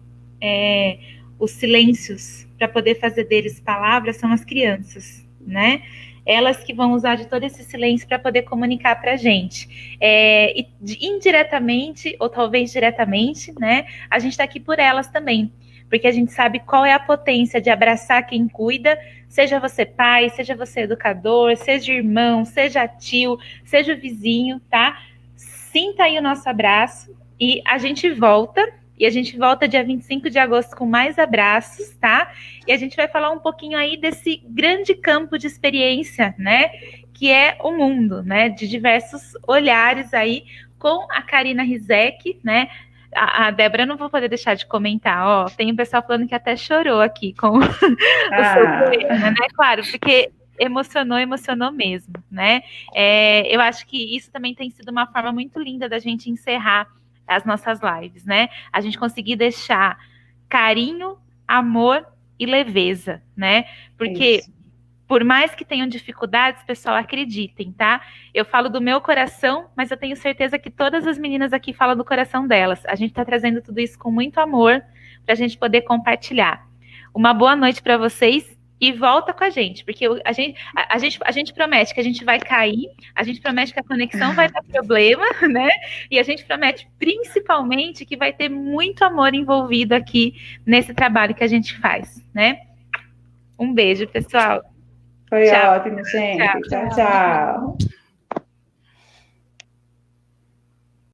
os silêncios para poder fazer deles palavras são as crianças, né? Elas que vão usar de todo esse silêncio para poder comunicar para a gente. E indiretamente, ou talvez diretamente, né? A gente está aqui por elas também, porque a gente sabe qual é a potência de abraçar quem cuida, seja você pai, seja você educador, seja irmão, seja tio, seja vizinho, tá? Sinta aí o nosso abraço e a gente volta. E a gente volta dia 25 de agosto com mais abraços, tá? E a gente vai falar um pouquinho aí desse grande campo de experiência, né? Que é o mundo, né? De diversos olhares aí com a Karina Rizek, né? A Débora, eu não vou poder deixar de comentar, ó. Tem um pessoal falando que até chorou aqui com o seu poema, né? Claro, porque emocionou mesmo, né? Eu acho que isso também tem sido uma forma muito linda da gente encerrar as nossas lives, né? A gente conseguir deixar carinho, amor e leveza, né? Porque por mais que tenham dificuldades, pessoal, acreditem, tá? Eu falo do meu coração, mas eu tenho certeza que todas as meninas aqui falam do coração delas. A gente tá trazendo tudo isso com muito amor pra gente poder compartilhar. Uma boa noite para vocês. E volta com a gente, porque a gente promete que a gente vai cair, a gente promete que a conexão vai dar problema, né? E a gente promete, principalmente, que vai ter muito amor envolvido aqui nesse trabalho que a gente faz, né? Um beijo, pessoal. Foi ótimo, gente. Tchau, tchau.